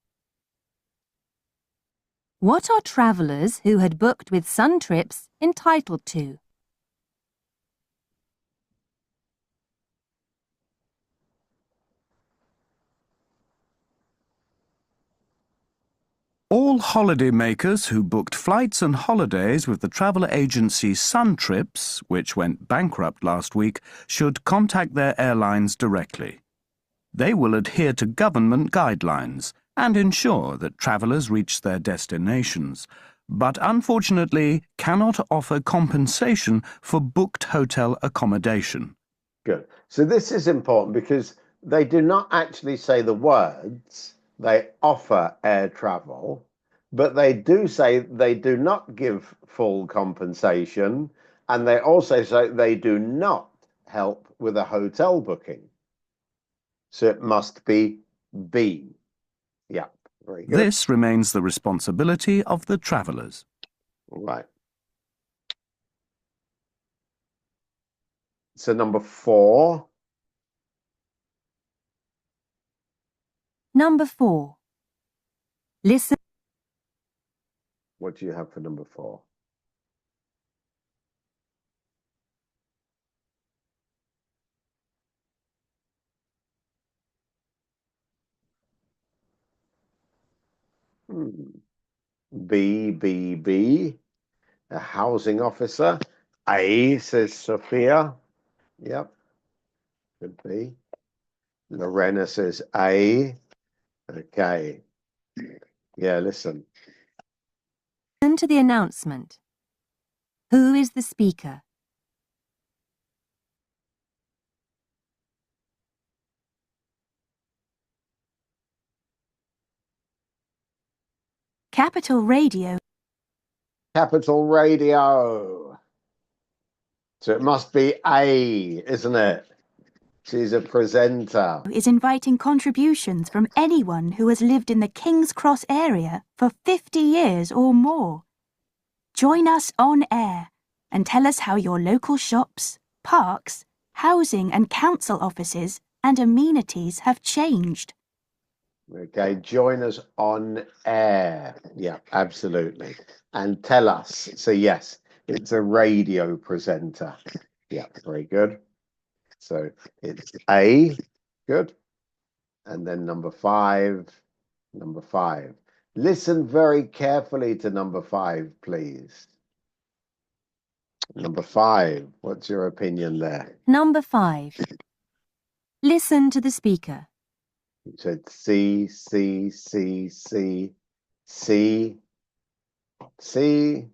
What are travellers who had booked with Sun Trips entitled to? All holidaymakers who booked flights and holidays with the travel agency Sun Trips, which went bankrupt last week, should contact their airlines directly. They will adhere to government guidelines and ensure that travellers reach their destinations, but unfortunately cannot offer compensation for booked hotel accommodation. Good. So this is important because they do not actually say the words. They offer air travel, but they do say they do not give full compensation, and they also say they do not help with a hotel booking. So it must be B. Yeah, very good. This remains the responsibility of the travellers. Right. So number 4. Number 4. Listen. What do you have for number 4? B. A housing officer. A, says Sophia. Yep. Could be. Lorena says A. Okay. Yeah, listen. Listen to the announcement. Who is the speaker? Capital Radio. Capital Radio. So it must be A, isn't it? She's a presenter. Is inviting contributions from anyone who has lived in the King's Cross area for 50 years or more. Join us on air and tell us how your local shops, parks, housing and council offices and amenities have changed. Okay, join us on air. Yeah, absolutely. And tell us. So yes, it's a radio presenter. Yeah, very good. So it's A, good. And then number five. Listen very carefully to number 5, please. Number 5, what's your opinion there? Number 5. Listen to the speaker. You said C, C, C, C, C, C,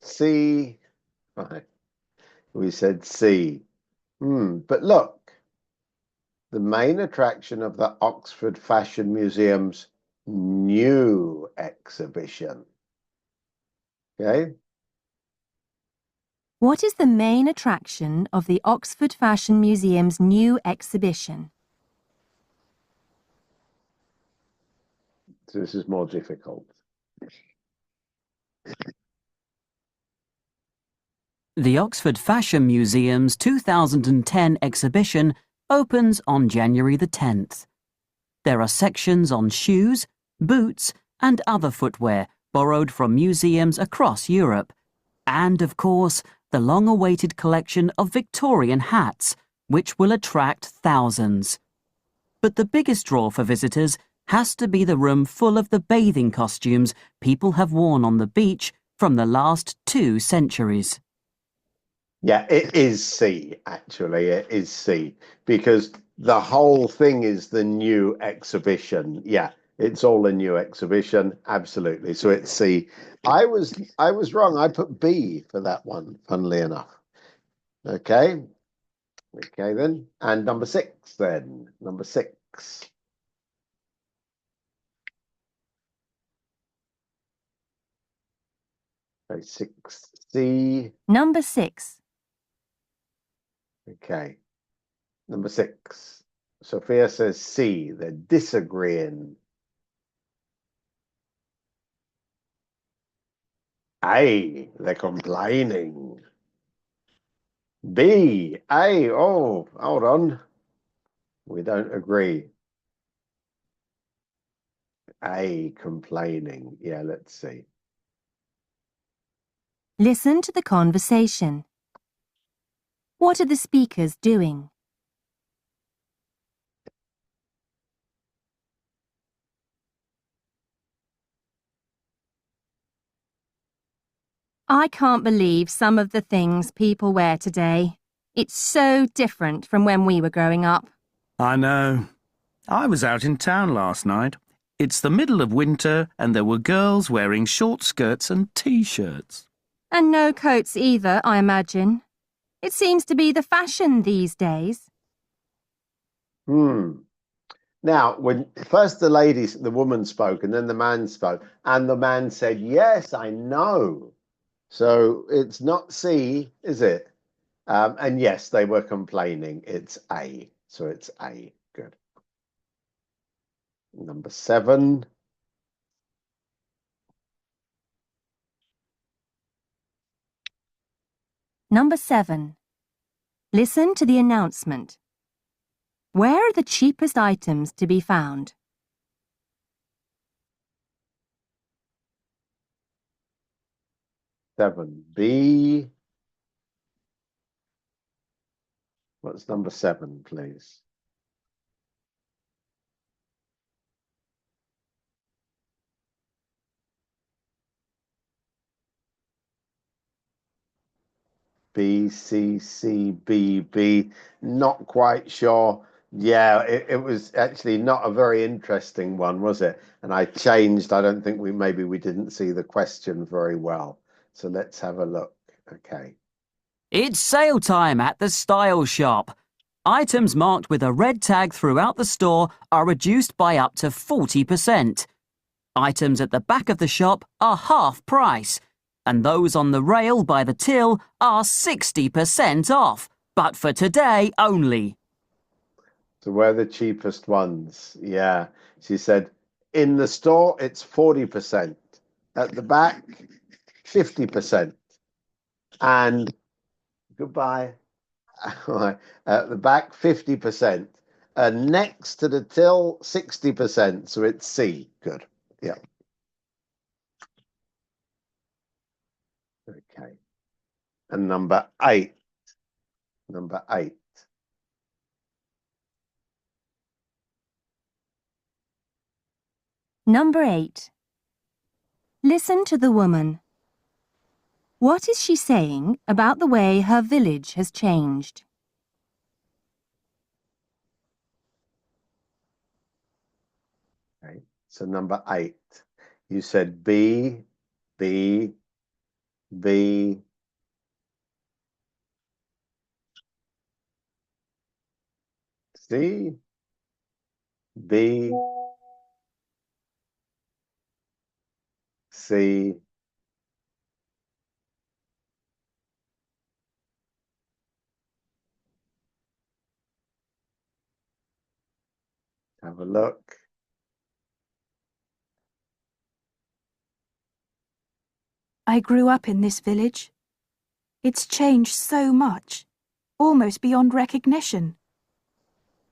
C. Right. We said C. But look, the main attraction of the Oxford Fashion Museum's new exhibition. Okay. What is the main attraction of the Oxford Fashion Museum's new exhibition? So this is more difficult. The Oxford Fashion Museum's 2010 exhibition opens on January the 10th. There are sections on shoes, boots, and other footwear borrowed from museums across Europe. And, of course, the long-awaited collection of Victorian hats, which will attract thousands. But the biggest draw for visitors has to be the room full of the bathing costumes people have worn on the beach from the last 2 centuries. Yeah, it is C, actually. It is C, because the whole thing is the new exhibition. Yeah, it's all a new exhibition. Absolutely. So it's C. I was wrong. I put B for that one, funnily enough. Okay. Okay, then. And number 6, then. Number 6. Okay, 6C. Number 6. Okay. Number 6. Sophia says C. They're disagreeing. A. They're complaining. B. A. Oh, hold on. We don't agree. A. Complaining. Yeah, let's see. Listen to the conversation. What are the speakers doing? I can't believe some of the things people wear today. It's so different from when we were growing up. I know. I was out in town last night. It's the middle of winter and there were girls wearing short skirts and t-shirts. And no coats either, I imagine. It seems to be the fashion these days. Now, when first the woman spoke and then the man spoke, and the man said, yes, I know. So it's not C, is it? And yes, they were complaining. It's A. So it's A. Good. Number 7. Number 7. Listen to the announcement. Where are the cheapest items to be found? B. What's number 7, please? B, C, C, B, B. Not quite sure. Yeah, it was actually not a very interesting one, was it? And I changed. I don't think maybe we didn't see the question very well. So let's have a look. Okay. It's sale time at the Style Shop. Items marked with a red tag throughout the store are reduced by up to 40%. Items at the back of the shop are half price, and those on the rail by the till are 60% off. but for today only. So we're the cheapest ones. Yeah. She said, in the store, it's 40%. At the back, 50%. And goodbye. At the back, 50%. And next to the till, 60%. So it's C. Good. Yeah. Okay. And number 8. Number 8. Number 8. Listen to the woman. What is she saying about the way her village has changed? Okay. So number 8. You said B, B, B, C, B, C, have a look. I grew up in this village. It's changed so much, almost beyond recognition.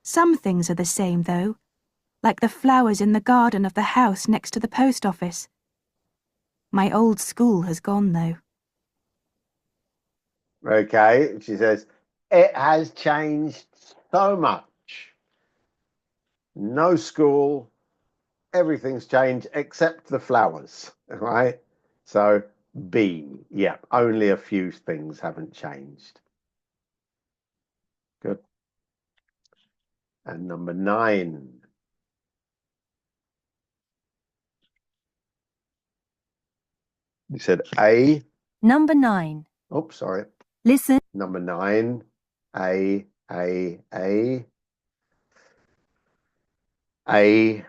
Some things are the same, though, like the flowers in the garden of the house next to the post office. My old school has gone, though. Okay. She says, it has changed so much. No school, everything's changed except the flowers, right? So B, yeah, only a few things haven't changed. Good. And number 9. You said A. Number 9. Oh, sorry. Listen. Number 9. A. A. Okay.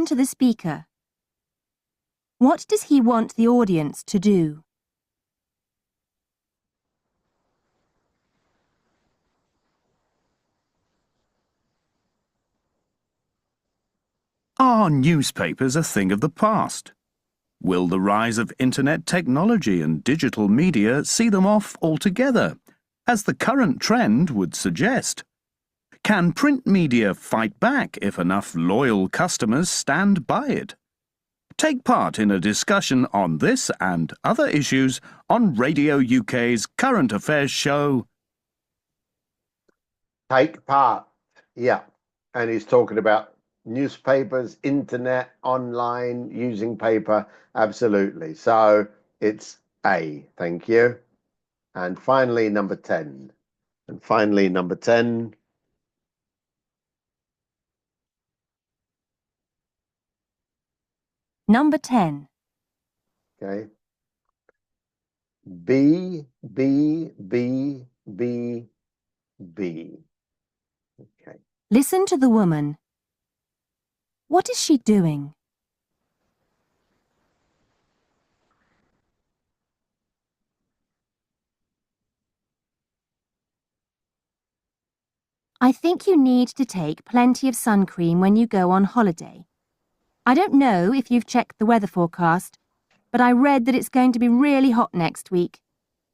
To the speaker. What does he want the audience to do? Are newspapers a thing of the past? Will the rise of internet technology and digital media see them off altogether, as the current trend would suggest? Can print media fight back if enough loyal customers stand by it? Take part in a discussion on this and other issues on Radio UK's current affairs show. Take part. Yeah. And he's talking about newspapers, internet, online, using paper. Absolutely. So it's A. Thank you. And finally, number 10. And finally, number 10. Number 10. Okay. B, B, B, B, B. Okay. Listen to the woman. What is she doing? I think you need to take plenty of sun cream when you go on holiday. I don't know if you've checked the weather forecast, but I read that it's going to be really hot next week.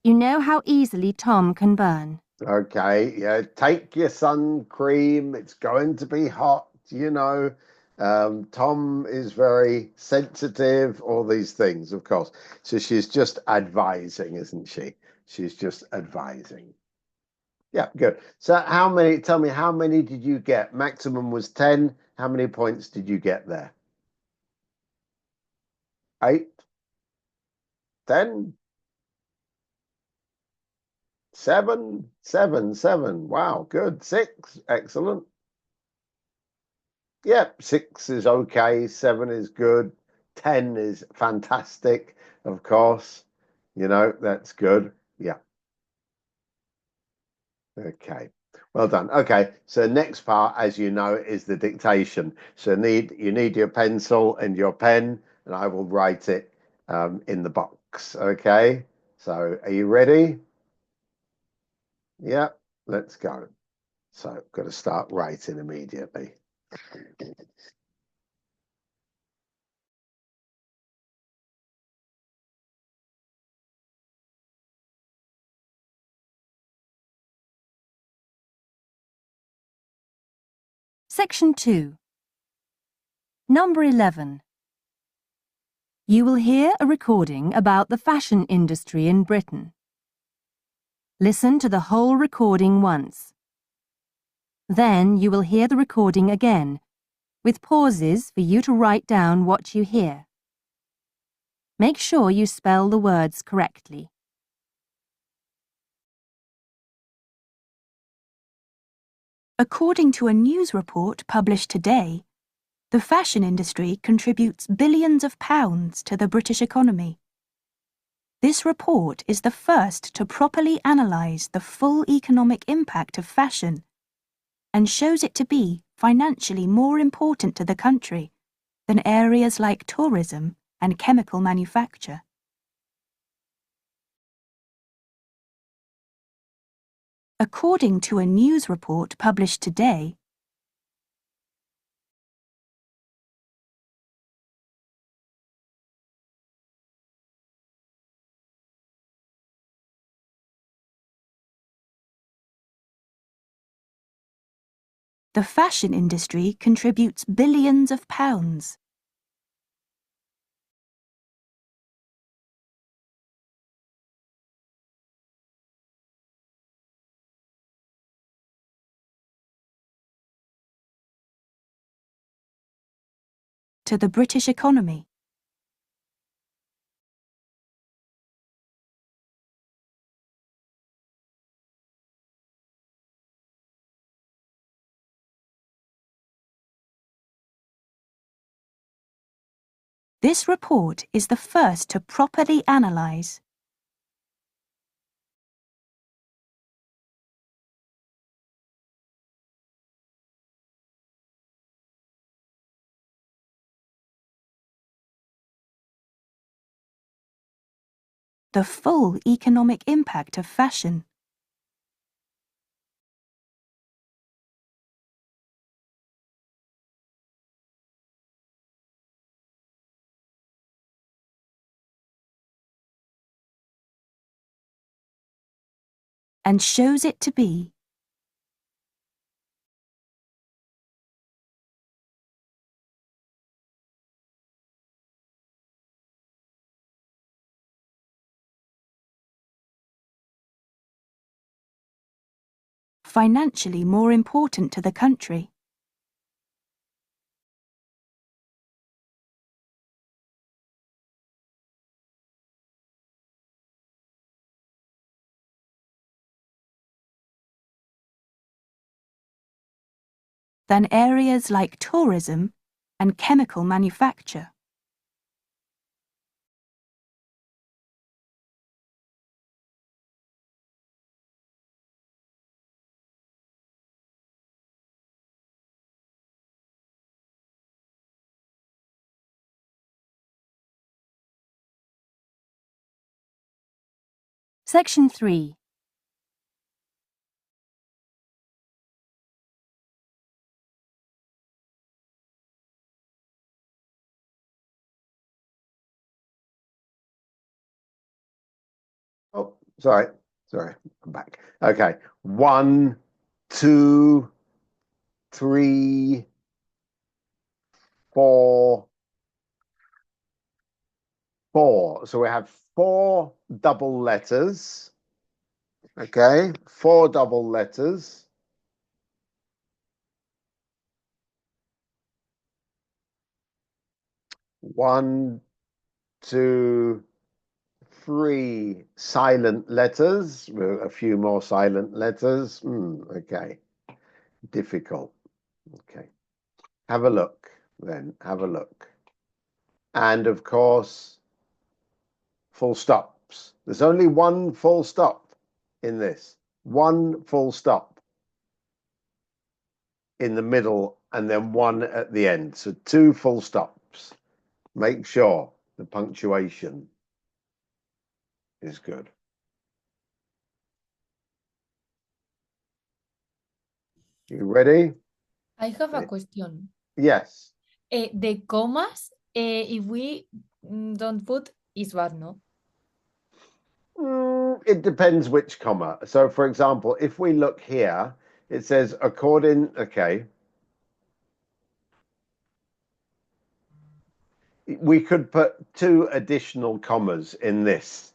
You know how easily Tom can burn. Okay, yeah, take your sun cream. It's going to be hot, you know. Tom is very sensitive, all these things, of course. So she's just advising, isn't she? She's just advising. Yeah, good. So tell me, how many did you get? Maximum was 10. How many points did you get there? 8? 10? 7? 7, 7. Wow, good. 6, excellent. Yep, 6 is okay, 7 is good, 10 is fantastic, of course. You know, that's good. Yeah. Okay. Well done. Okay, so next part, as you know, is the dictation. So you need your pencil and your pen, and I will write it in the box. Okay. So are you ready? Yeah, let's go. So got to start writing immediately. Section 2. Number 11. You will hear a recording about the fashion industry in Britain. Listen to the whole recording once. Then you will hear the recording again, with pauses for you to write down what you hear. Make sure you spell the words correctly. According to a news report published today, the fashion industry contributes billions of pounds to the British economy. This report is the first to properly analyse the full economic impact of fashion and shows it to be financially more important to the country than areas like tourism and chemical manufacture. According to a news report published today, the fashion industry contributes billions of pounds. To the British economy. This report is the first to properly analyse the full economic impact of fashion. And shows it to be financially more important to the country than areas like tourism and chemical manufacture. Section 3. Oh, sorry. I'm back. Okay. 1, 2, 3, 4, 4. So we have 4 double letters. Okay, 4 double letters. One, 2, 3 silent letters. A few more silent letters. Okay, difficult. Okay, have a look then. Have a look. And of course, full stops. There's only one full stop in this. One full stop in the middle and then one at the end. So 2 full stops. Make sure the punctuation is good. You ready? I have a question. Yes. The commas, if we don't put, is bad, no? It depends which comma. So, for example, if we look here, it says according, okay. We could put 2 additional commas in this,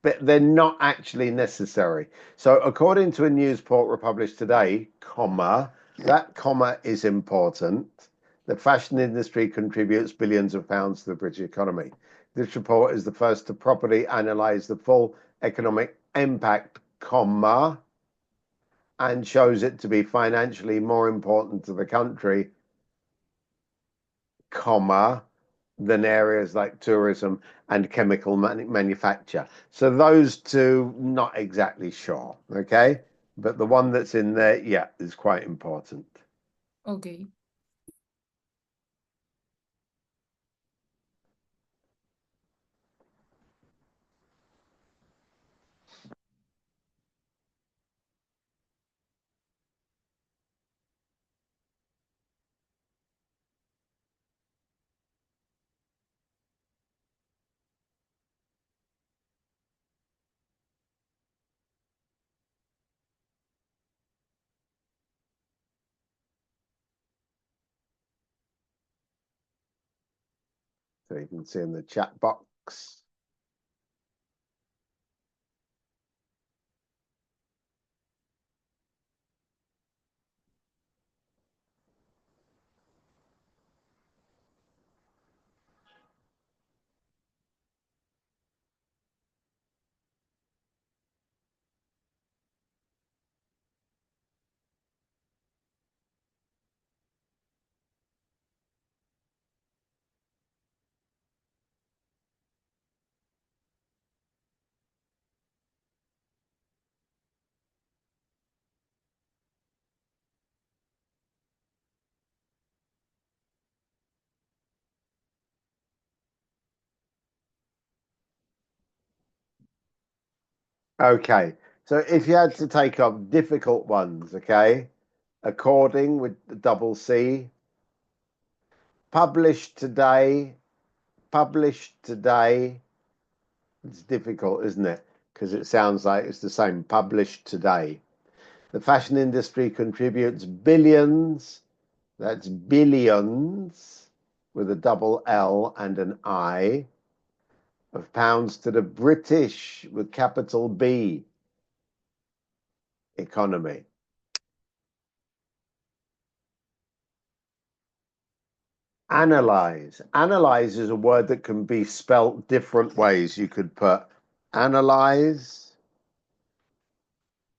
but they're not actually necessary. So according to a news report published today, comma, that comma is important. The fashion industry contributes billions of pounds to the British economy. This report is the first to properly analyse the full economic impact, comma, and shows it to be financially more important to the country, comma, than areas like tourism and chemical manufacture. So those 2, not exactly sure, okay? But the one that's in there, yeah, is quite important. Okay. So you can see in the chat box. Okay, so if you had to take up difficult ones, okay, according with the double C, published today, it's difficult, isn't it? Because it sounds like it's the same, published today. The fashion industry contributes billions, that's billions, with a double L and an I, of pounds to the British, with capital B, economy. Analyze. Analyze is a word that can be spelt different ways. You could put analyze,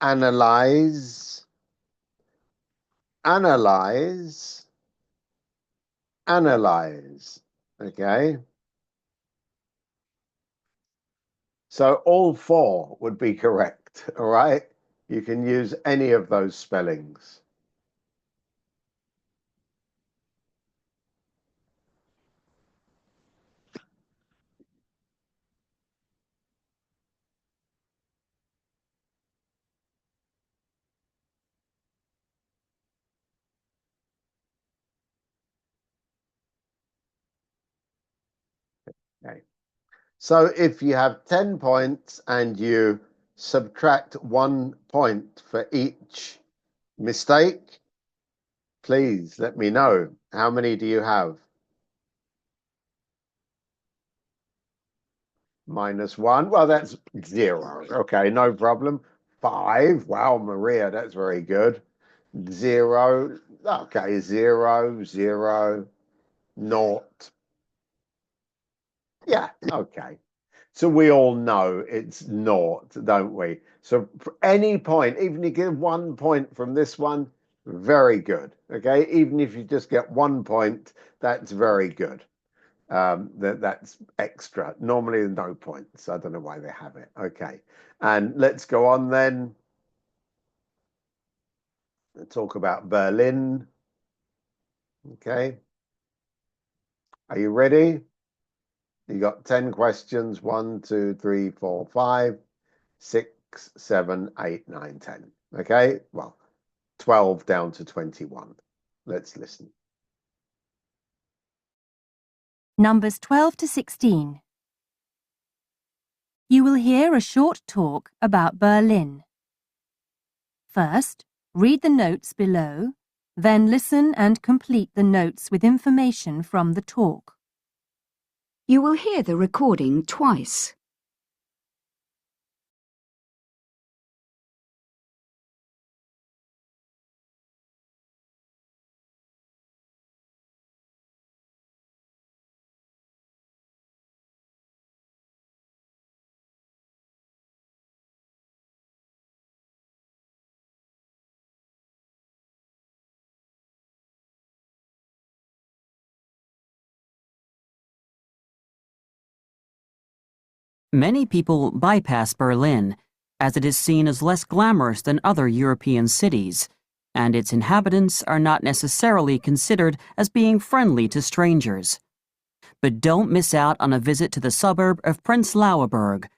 analyze, analyze, analyze. Okay. So all 4 would be correct. All right. You can use any of those spellings. Okay. So if you have 10 points and you subtract 1 point for each mistake, please let me know. How many do you have? -1. Well, that's 0. Okay, no problem. 5. Wow, Maria, that's very good. 0. Okay, 0, 0, 0. Yeah, okay. So we all know it's 0, don't we? So for any point, even if you get 1 point from this one, very good. Okay, even if you just get 1 point, that's very good. That's extra. Normally, no points. I don't know why they have it. Okay, and let's go on then. Let's talk about Berlin. Okay, are you ready? You got 10 questions. 1, 2, 3, 4, 5, 6, 7, 8, 9, 10. Okay, well, 12 down to 21. Let's listen. Numbers 12 to 16. You will hear a short talk about Berlin. First, read the notes below, then listen and complete the notes with information from the talk. You will hear the recording twice. Many people bypass Berlin, as it is seen as less glamorous than other European cities, and its inhabitants are not necessarily considered as being friendly to strangers. But don't miss out on a visit to the suburb of Prenzlauer Berg.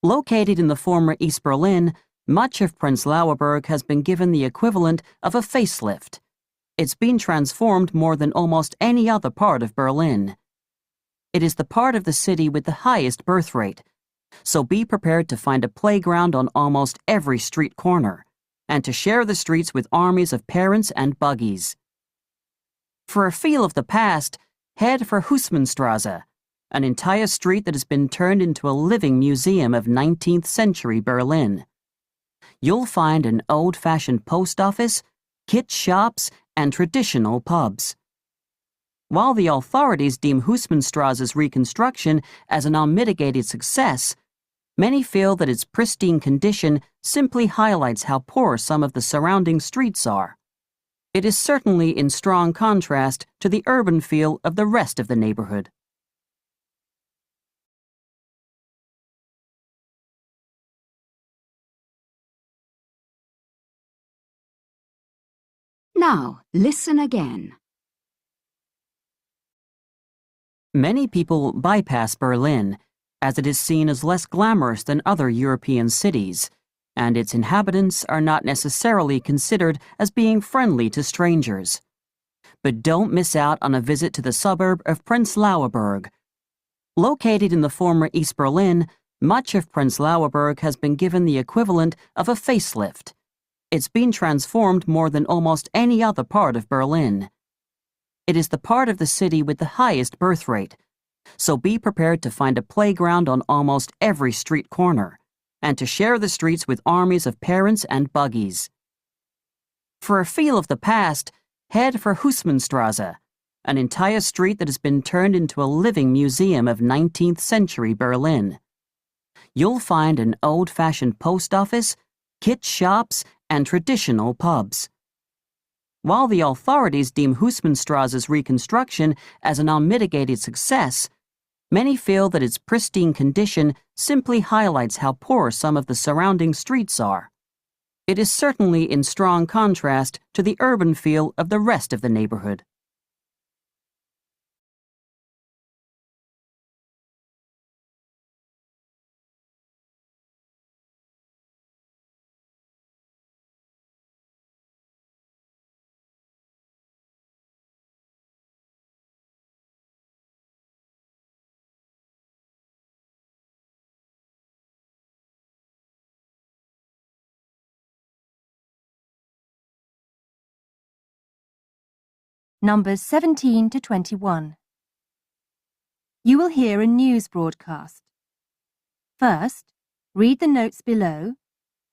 Located in the former East Berlin, much of Prenzlauer Berg has been given the equivalent of a facelift. It's been transformed more than almost any other part of Berlin. It is the part of the city with the highest birth rate, so be prepared to find a playground on almost every street corner, and to share the streets with armies of parents and buggies. For a feel of the past, head for Husmannstraße, an entire street that has been turned into a living museum of 19th century Berlin. You'll find an old-fashioned post office, kit shops, and traditional pubs. While the authorities deem Husmannstraße's reconstruction as an unmitigated success, many feel that its pristine condition simply highlights how poor some of the surrounding streets are. It is certainly in strong contrast to the urban feel of the rest of the neighborhood. Now, listen again. Many people bypass Berlin, as it is seen as less glamorous than other European cities, and its inhabitants are not necessarily considered as being friendly to strangers. But don't miss out on a visit to the suburb of Prenzlauer Berg. Located in the former East Berlin, much of Prenzlauer Berg has been given the equivalent of a facelift. It's been transformed more than almost any other part of Berlin. It is the part of the city with the highest birth rate, so be prepared to find a playground on almost every street corner, and to share the streets with armies of parents and buggies. For a feel of the past, head for Husmannstraße, an entire street that has been turned into a living museum of 19th century Berlin. You'll find an old-fashioned post office, kit shops, and traditional pubs. While the authorities deem Husmannstraße's reconstruction as an unmitigated success, many feel that its pristine condition simply highlights how poor some of the surrounding streets are. It is certainly in strong contrast to the urban feel of the rest of the neighborhood. Numbers 17 to 21. You will hear a news broadcast. First, read the notes below,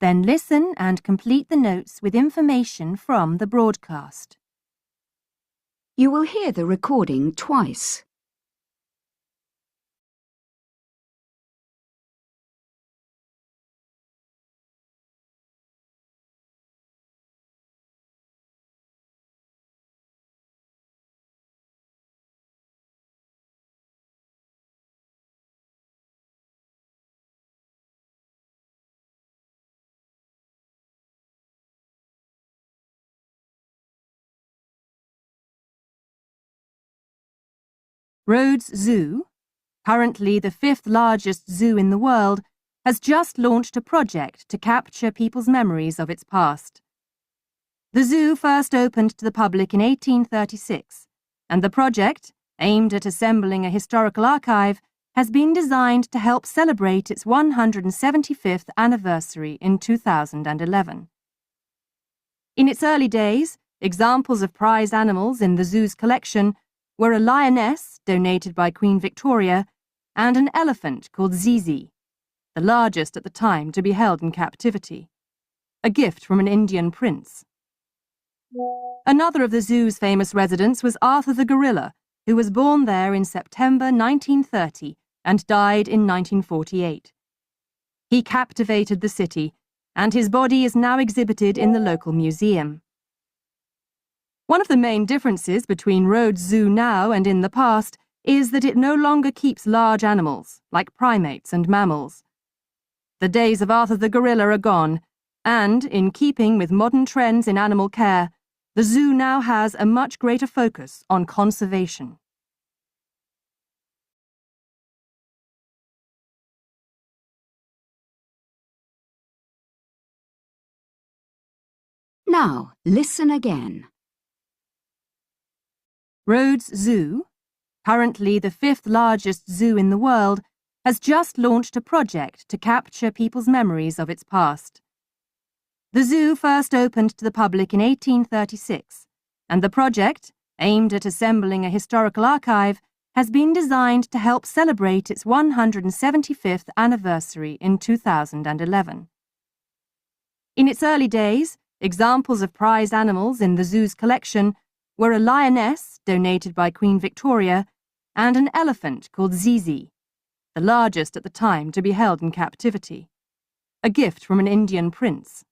then listen and complete the notes with information from the broadcast. You will hear the recording twice. Rhodes Zoo, currently the 5th largest zoo in the world, has just launched a project to capture people's memories of its past. The zoo first opened to the public in 1836, and the project, aimed at assembling a historical archive, has been designed to help celebrate its 175th anniversary in 2011. In its early days, examples of prized animals in the zoo's collection were a lioness, donated by Queen Victoria, and an elephant called Zizi, the largest at the time to be held in captivity, a gift from an Indian prince. Another of the zoo's famous residents was Arthur the gorilla, who was born there in September 1930 and died in 1948. He captivated the city, and his body is now exhibited in the local museum. One of the main differences between Rhodes Zoo now and in the past is that it no longer keeps large animals, like primates and mammals. The days of Arthur the gorilla are gone, and, in keeping with modern trends in animal care, the zoo now has a much greater focus on conservation. Now, listen again. Rhodes Zoo, currently the 5th largest zoo in the world, has just launched a project to capture people's memories of its past. The zoo first opened to the public in 1836, and the project, aimed at assembling a historical archive, has been designed to help celebrate its 175th anniversary in 2011. In its early days, examples of prized animals in the zoo's collection were a lioness, donated by Queen Victoria, and an elephant called Zizi, the largest at the time to be held in captivity, a gift from an Indian prince.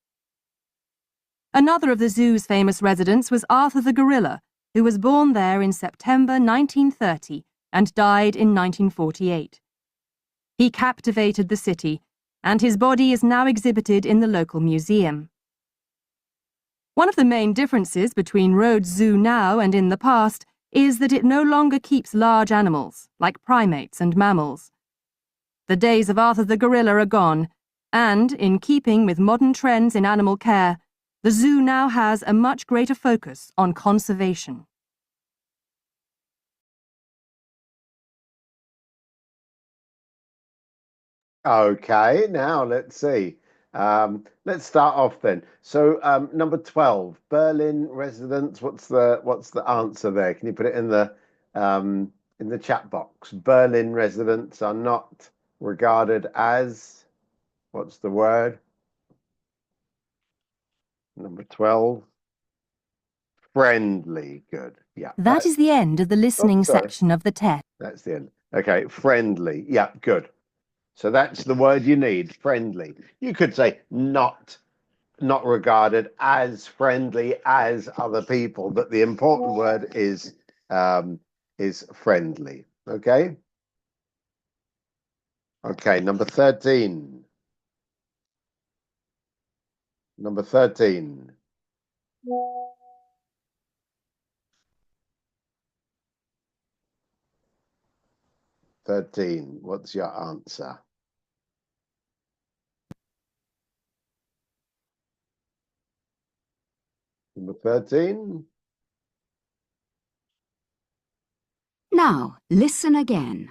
Another of the zoo's famous residents was Arthur the gorilla, who was born there in September 1930 and died in 1948. He captivated the city, and his body is now exhibited in the local museum. One of the main differences between Rhodes Zoo now and in the past is that it no longer keeps large animals, like primates and mammals. The days of Arthur the gorilla are gone, and, in keeping with modern trends in animal care, the zoo now has a much greater focus on conservation. Okay, now let's see. Let's start off then. So number 12, Berlin residents. What's the answer there? Can you put it in the chat box? Berlin residents are not regarded as, what's the word? Number 12. Friendly. Good. Yeah. That is the end of the listening section of the test. That's the end. Okay, friendly. Yeah, good. So that's the word you need, friendly. You could say not regarded as friendly as other people, but the important word is friendly. Okay? Okay, number 13. Number 13. What's your answer? Number 13. Now, listen again.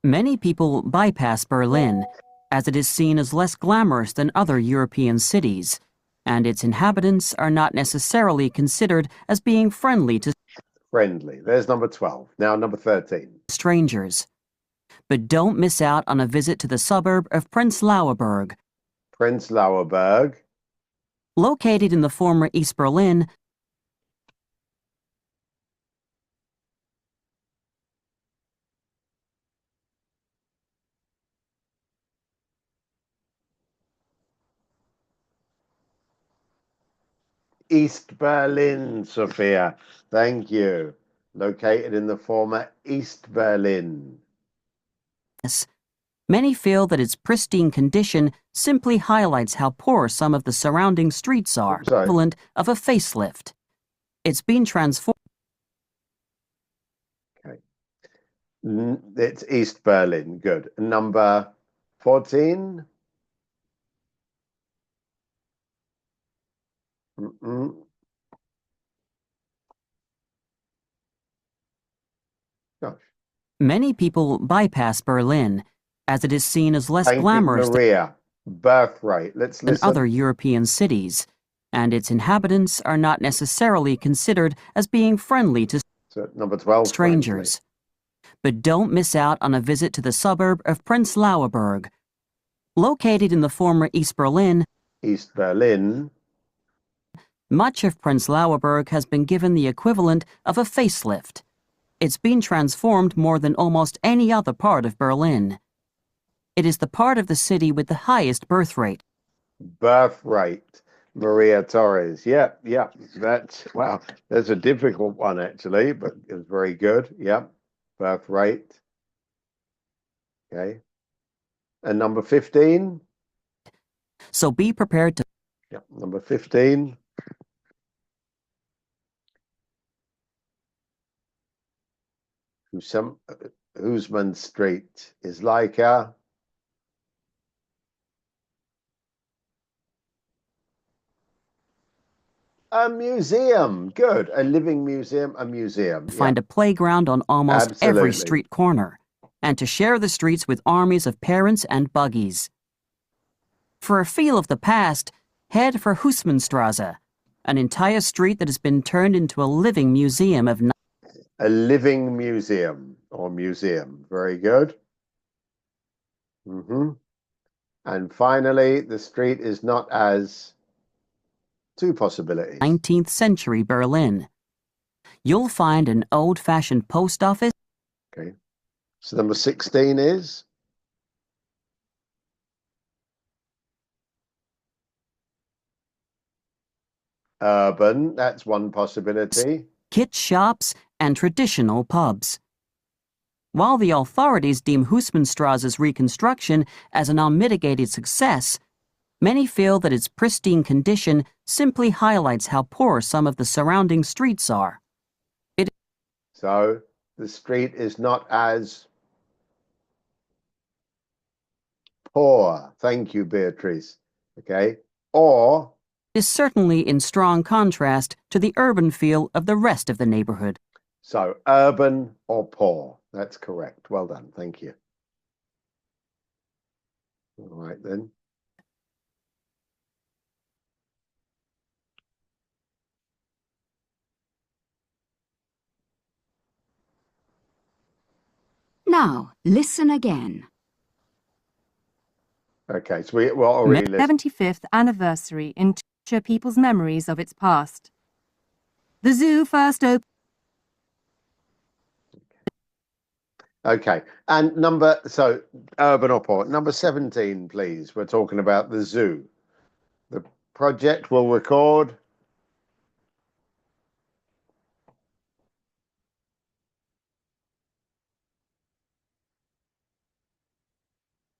Many people bypass Berlin, as it is seen as less glamorous than other European cities, and its inhabitants are not necessarily considered as being friendly to Friendly. There's number 12. Now number 13. strangers. But don't miss out on a visit to the suburb of Prenzlauer Berg. Prenzlauer Berg. Located in the former East Berlin, East Berlin, Sophia. Thank you. Located in the former East Berlin. many feel that its pristine condition simply highlights how poor some of the surrounding streets are, equivalent of a facelift. It's been transformed. Okay. It's East Berlin. Good. Number 14. Gosh. Many people bypass Berlin, as it is seen as less Thank you, glamorous Maria. Birth rate. Let's than listen. other European cities, and its inhabitants are not necessarily considered as being friendly to So number 12, strangers. But don't miss out on a visit to the suburb of Prenzlauer Berg. Located in the former East Berlin, East Berlin. much of Prenzlauer Berg has been given the equivalent of a facelift. It's been transformed more than almost any other part of Berlin. It is the part of the city with the highest birth rate. Birth rate. Maria Torres. Yeah. That's a difficult one actually, but it was very good. Yeah. Birth rate. Okay. And number 15. So be prepared to. Yeah. Number 15. Hoosman Street is like a museum. Good. A living museum, a museum. Find a playground on almost every Absolutely. street corner, and to share the streets with armies of parents and buggies. For a feel of the past, head for Husmannstrasse, an entire street that has been turned into a living museum of. A living museum or museum. Very good. And finally, the street is not as two possibilities. 19th century Berlin. You'll find an old-fashioned post office. Okay. So number 16 is? Urban. That's one possibility. Kit shops and traditional pubs. While the authorities deem Husmannstrasse's reconstruction as an unmitigated success, many feel that its pristine condition simply highlights how poor some of the surrounding streets are. So the street is not as poor. Thank you, Beatrice. Okay. Or is certainly in strong contrast to the urban feel of the rest of the neighborhood. So urban or poor. That's correct. Well done. Thank you. All right then. Now, listen again. Okay, so we already listened. 75th anniversary in capture people's memories of its past. The zoo first opened. Okay, and so urban or poor. Number 17, please. We're talking about the zoo. The project will record.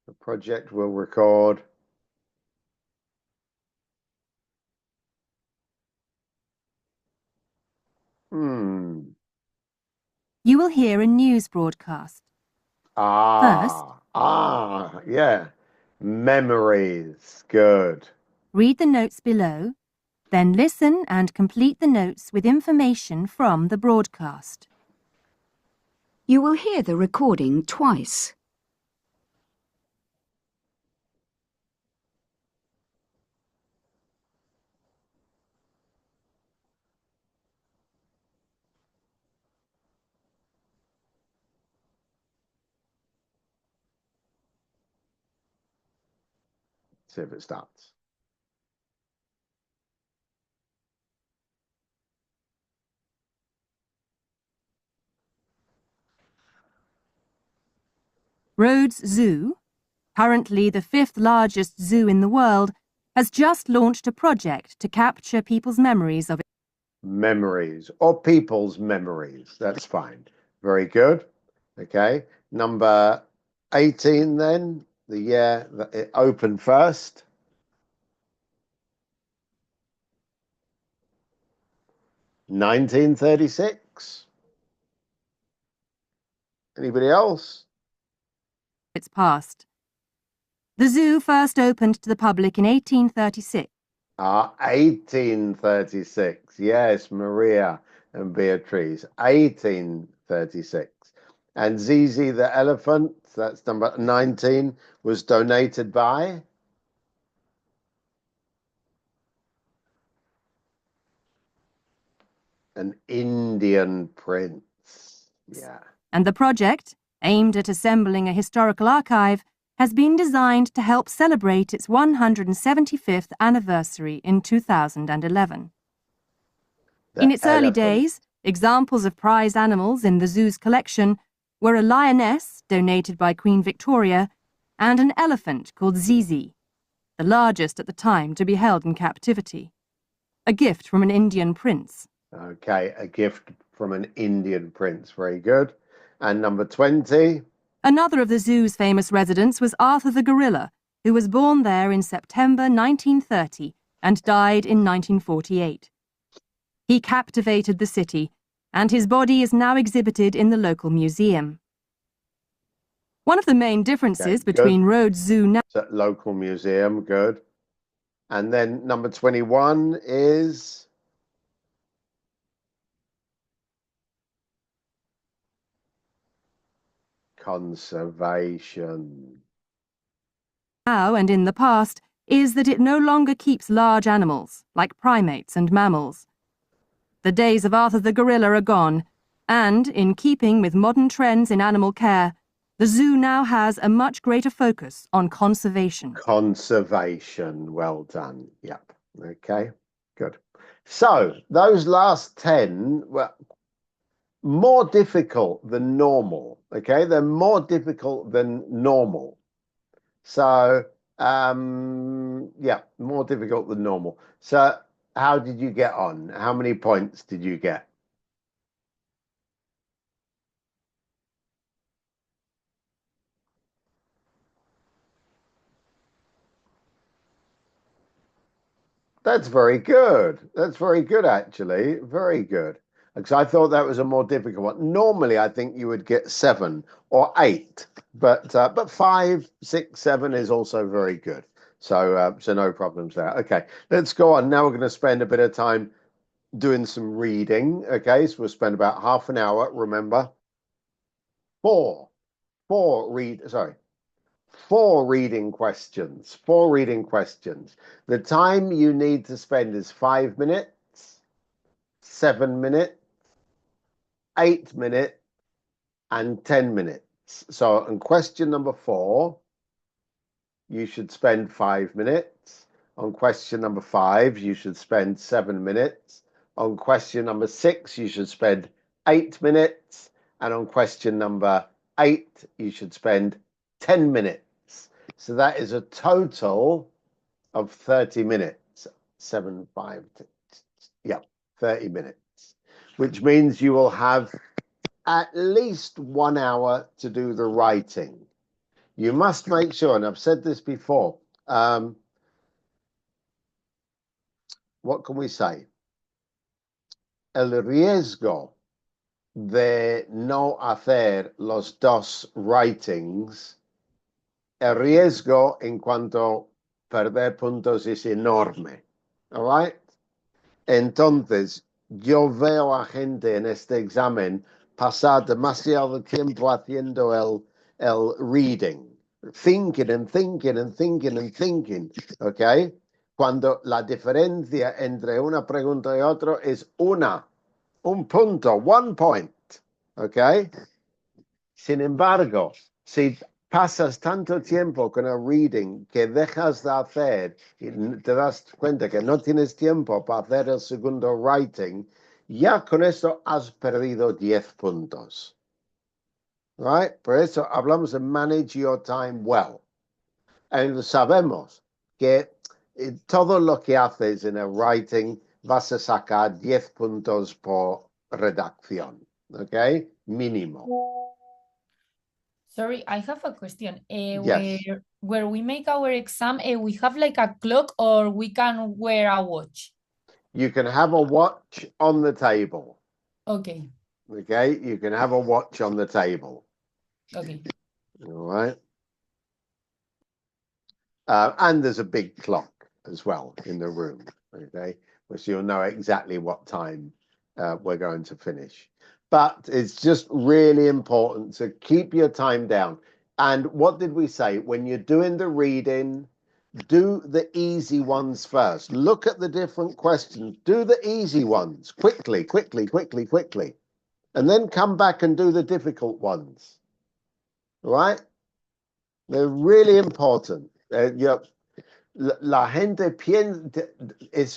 The project will record. You will hear a news broadcast. Yeah. Memories. Good. Read the notes below, then listen and complete the notes with information from the broadcast. You will hear the recording twice. See if it starts. Rhodes Zoo, currently the 5th largest zoo in the world, has just launched a project to capture people's memories of it. Memories or people's memories. That's fine. Very good. Okay. Number 18 then. The year that it opened first. (1936). Anybody else? Its past. The zoo first opened to the public in 1836. 1836. Yes, Maria and Beatrice. 1836. And Zizi the elephant, that's number 19, was donated by? An Indian prince. Yeah. And the project, aimed at assembling a historical archive, has been designed to help celebrate its 175th anniversary in 2011. In its early days, examples of prized animals in the zoo's collection were a lioness, donated by Queen Victoria, and an elephant called Zizi, the largest at the time to be held in captivity. A gift from an Indian prince. Okay, a gift from an Indian prince. Very good. And number 20? Another of the zoo's famous residents was Arthur the gorilla, who was born there in September 1930 and died in 1948. He captivated the city, and his body is now exhibited in the local museum. One of the main differences between Rhodes Zoo now... Local museum, good. And then number 21 is... Conservation. Now and in the past is that it no longer keeps large animals, like primates and mammals. The days of Arthur the gorilla are gone, and, in keeping with modern trends in animal care, the zoo now has a much greater focus on conservation. Conservation, well done. Yep, okay, good. So, those last 10 were more difficult than normal, okay? They're more difficult than normal. So, yeah, more difficult than normal. So, how did you get on? How many points did you get? That's very good. That's very good, actually. Very good. Because I thought that was a more difficult one. Normally, I think you would get 7 or 8, but 5, 6, 7 is also very good. So no problems there. Okay, let's go on. Now we're going to spend a bit of time doing some reading. Okay, so we'll spend about half an hour. Remember, 4 reading questions. 4 reading questions. The time you need to spend is 5 minutes, 7 minutes, 8 minutes, and 10 minutes. So on question number 4, you should spend 5 minutes. On question number 5, you should spend 7 minutes. On question number 6, you should spend 8 minutes. And on question number 8, you should spend 10 minutes. So that is a total of 30 minutes. 7, 5, yeah, 30 minutes. Which means you will have at least 1 hour to do the writing. You must make sure, and I've said this before, what can we say? El riesgo de no hacer los dos writings, el riesgo en cuanto perder puntos es enorme. All right? Entonces, yo veo a gente en este examen pasar demasiado tiempo haciendo el reading, thinking and thinking and thinking and thinking, ¿ok? Cuando la diferencia entre una pregunta y otra es un punto, 1 point, ¿ok? Sin embargo, si pasas tanto tiempo con el reading que dejas de hacer y te das cuenta que no tienes tiempo para hacer el segundo writing, ya con eso has perdido 10 puntos. Right? Por eso hablamos de manage your time well. Y sabemos que todo lo que haces en el writing vas a sacar 10 puntos por redacción. ¿Ok? Mínimo. Sorry, I have a question. Yes. Where we make our exam, we have like a clock or we can wear a watch? You can have a watch on the table. Okay. Okay, you can have a watch on the table. Okay. All right. And there's a big clock. as well in the room, okay? So you'll know exactly what time we're going to finish. But it's just really important to keep your time down. And what did we say? When you're doing the reading, do the easy ones first. Look at the different questions. Do the easy ones quickly, quickly, quickly, quickly. And then come back and do the difficult ones. Right? They're really important. La gente piensa, es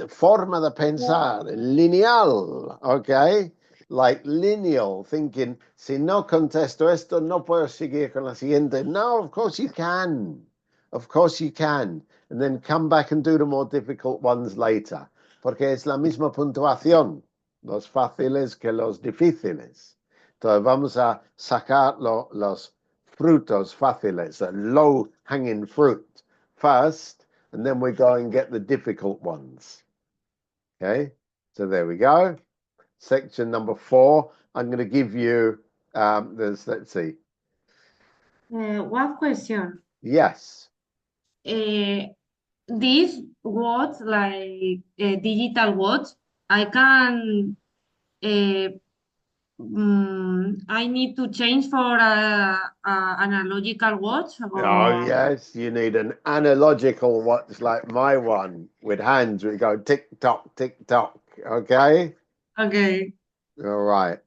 forma de pensar lineal, okay? Like lineal, thinking, si no contesto esto, no puedo seguir con la siguiente. No, of course you can. Of course you can. And then come back and do the more difficult ones later. Porque es la misma puntuación, los fáciles que los difíciles. Entonces vamos a sacar los frutos fáciles, the low hanging fruit first, and then we go and get the difficult ones. Okay, so there we go. Section number 4. I'm going to give you, let's see. One question. Yes. These words, like digital words, I can, I need to change for analogical words. Oh, yes, you need an analogical watch like my one with hands. We go tick tock, okay? Okay. All right.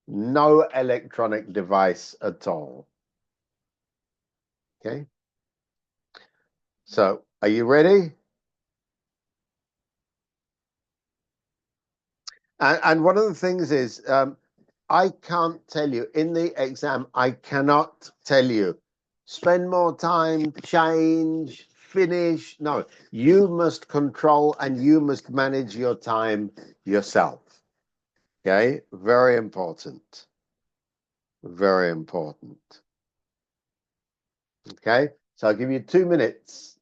No electronic device at all. Okay. So, are you ready? And one of the things is, I can't tell you in the exam, I cannot tell you, spend more time, change, finish. No, you must control and you must manage your time yourself. Okay, very important. Very important. Okay, so I'll give you 2 minutes.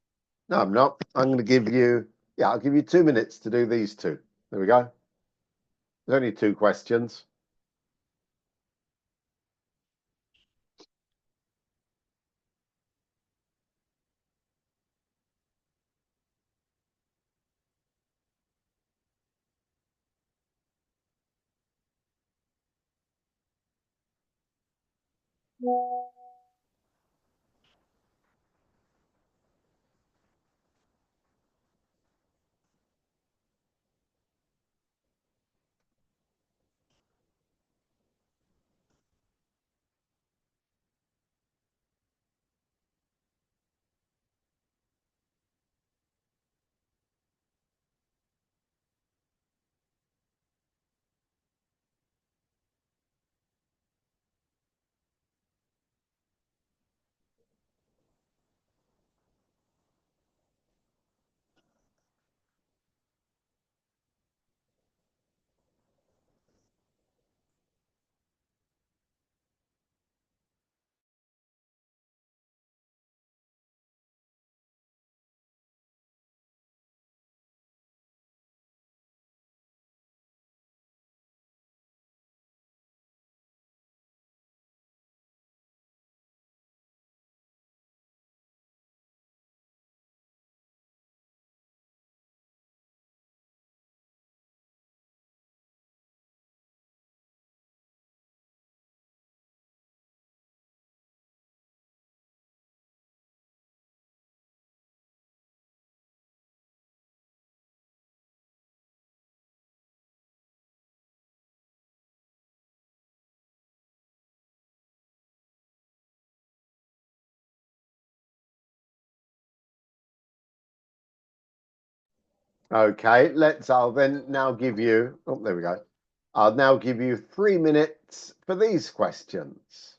No, I'm not. I'm going to give you, I'll give you 2 minutes to do these two. There we go. There's only 2 questions. Okay, I'll then now give you, oh, there we go. I'll now give you 3 minutes for these questions.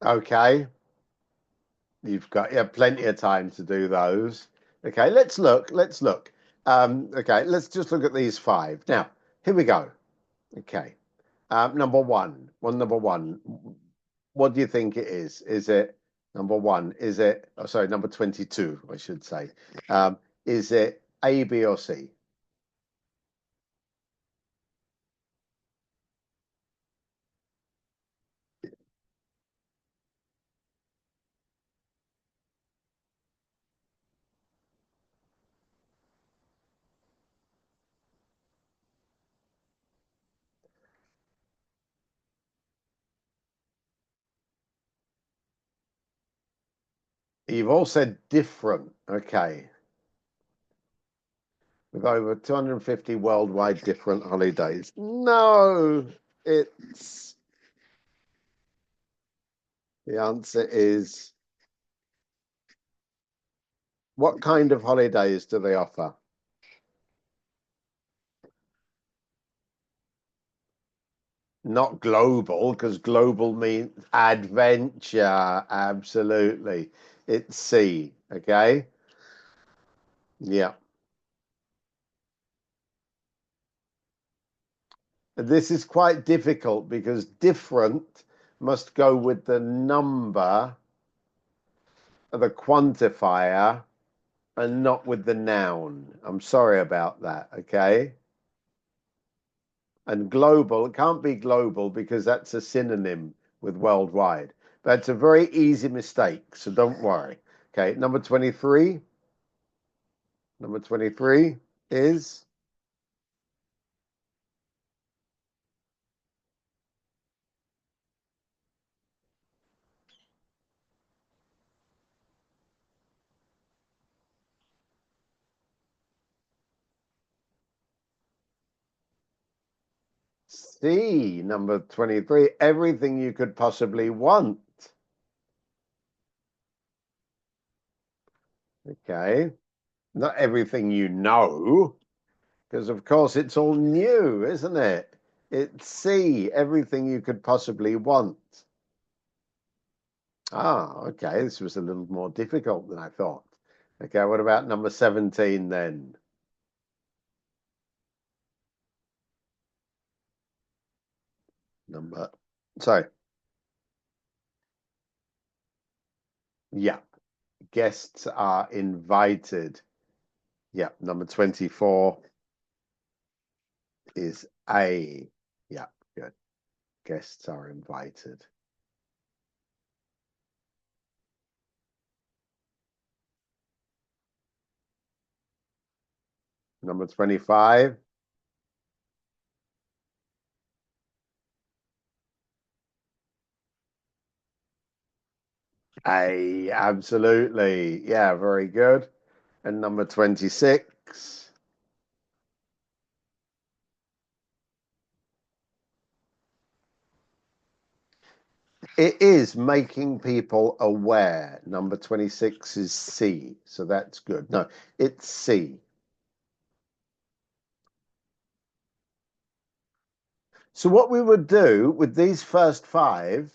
Okay. You've got plenty of time to do those. Okay, let's look. Okay, let's just look at these 5. Now, here we go. Okay. Number one. What do you think it is? Is it number 1? Is it, oh, sorry, number 22, I should say. Is it A, B, or C? You've all said different. Okay. With over 250 worldwide different holidays. No, it's the answer is, what kind of holidays do they offer? Not global, because global means adventure. Absolutely. It's C. Okay. Yeah. This is quite difficult because different must go with the number, the quantifier, and not with the noun. I'm sorry about that. Okay. And global, it can't be global because that's a synonym with worldwide. But it's a very easy mistake, so don't worry. Okay, number 23. Number 23 is C. Number 23, everything you could possibly want. Okay, not everything you know, because of course it's all new, isn't it? It's C, everything you could possibly want. Ah, okay, this was a little more difficult than I thought. Okay, what about number 17 then? Sorry. Yeah, guests are invited. Yeah, number 24 is A. Yeah, good. Guests are invited. Number 25. A, absolutely. Yeah, very good. And number 26. It is making people aware. Number 26 is C, so that's good. No, it's C. So what we would do with these first 5,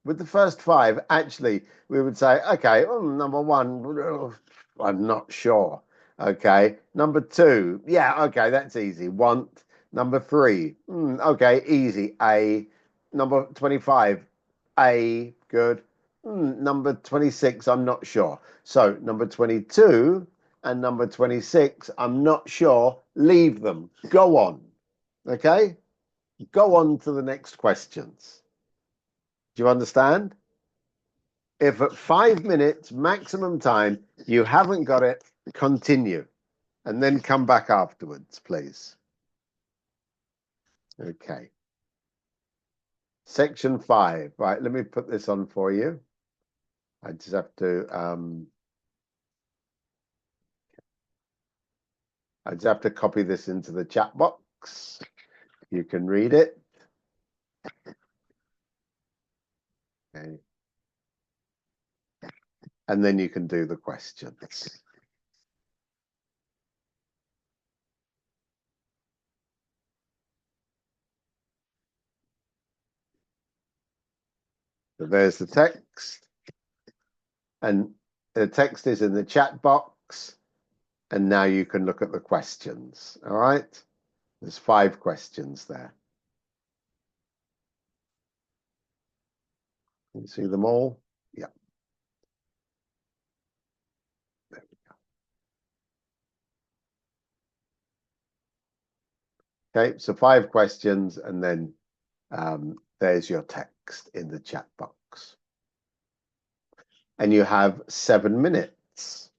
with the first 5, actually, we would say, okay, number 1, I'm not sure. Okay, number 2, yeah, okay, that's easy. Want. Number 3, okay, easy. A. Number 25, A, good. Number 26, I'm not sure. So number 22 and number 26, I'm not sure. Leave them. Go on. Okay? Go on to the next questions. Do you understand? If at 5 minutes maximum time you haven't got it, continue and then come back afterwards, please. Okay. Section 5. Right, let me put this on for you. I just have to copy this into the chat box. You can read it. Okay. And then you can do the questions. So there's the text, and the text is in the chat box, and now you can look at the questions. All right, there's 5 questions there. Can you see them all? Yeah. There we go. Okay, so 5 questions, and then there's your text in the chat box. And you have 7 minutes.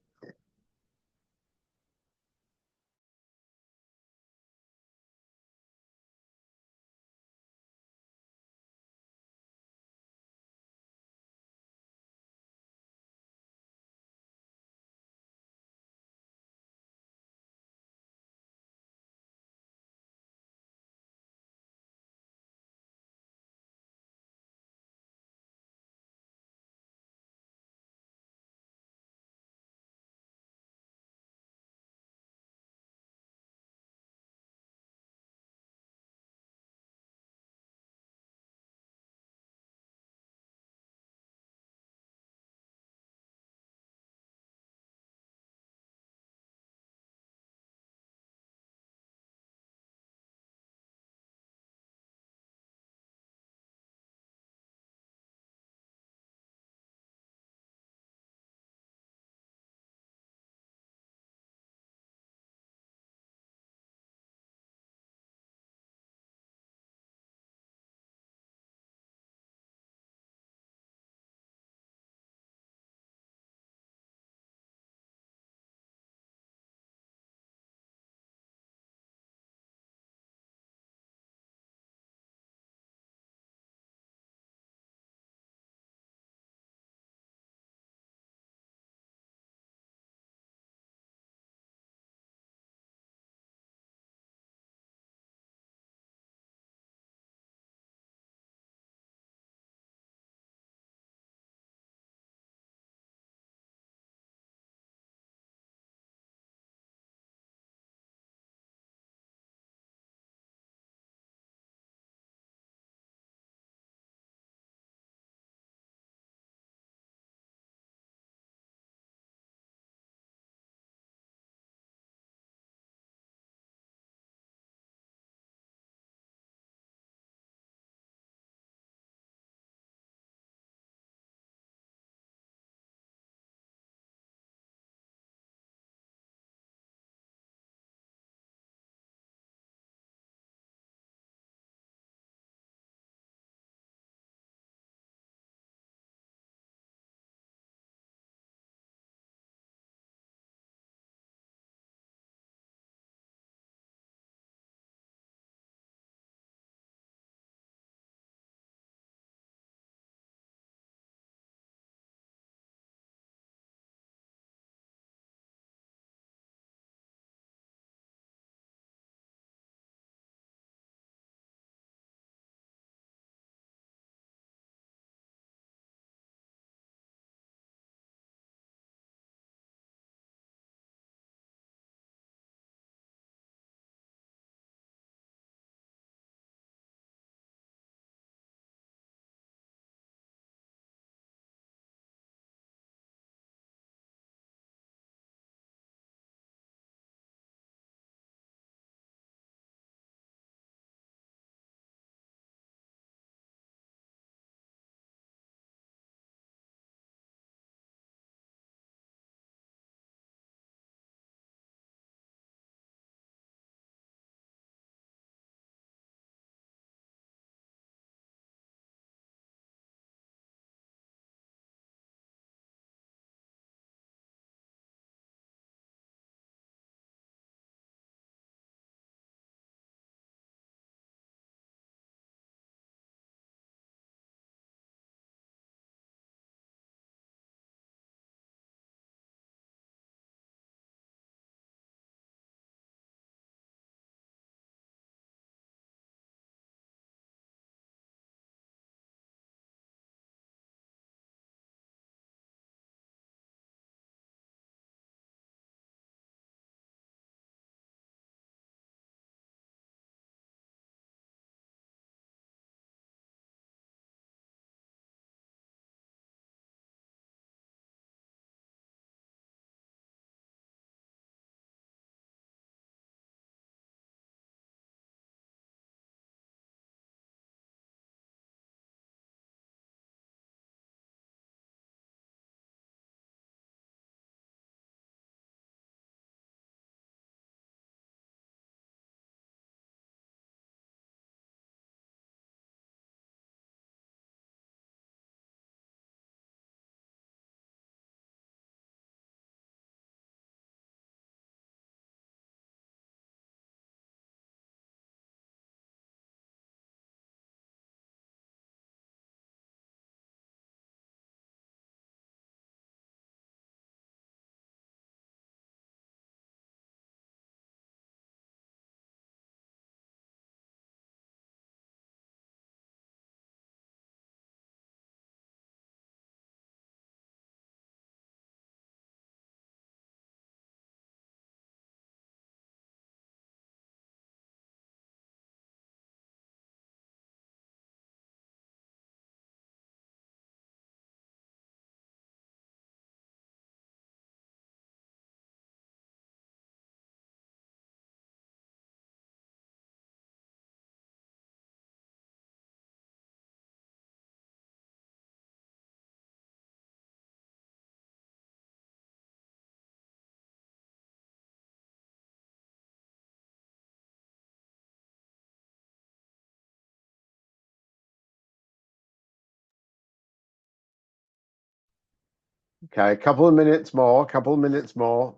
Okay, a couple of minutes more, couple of minutes more.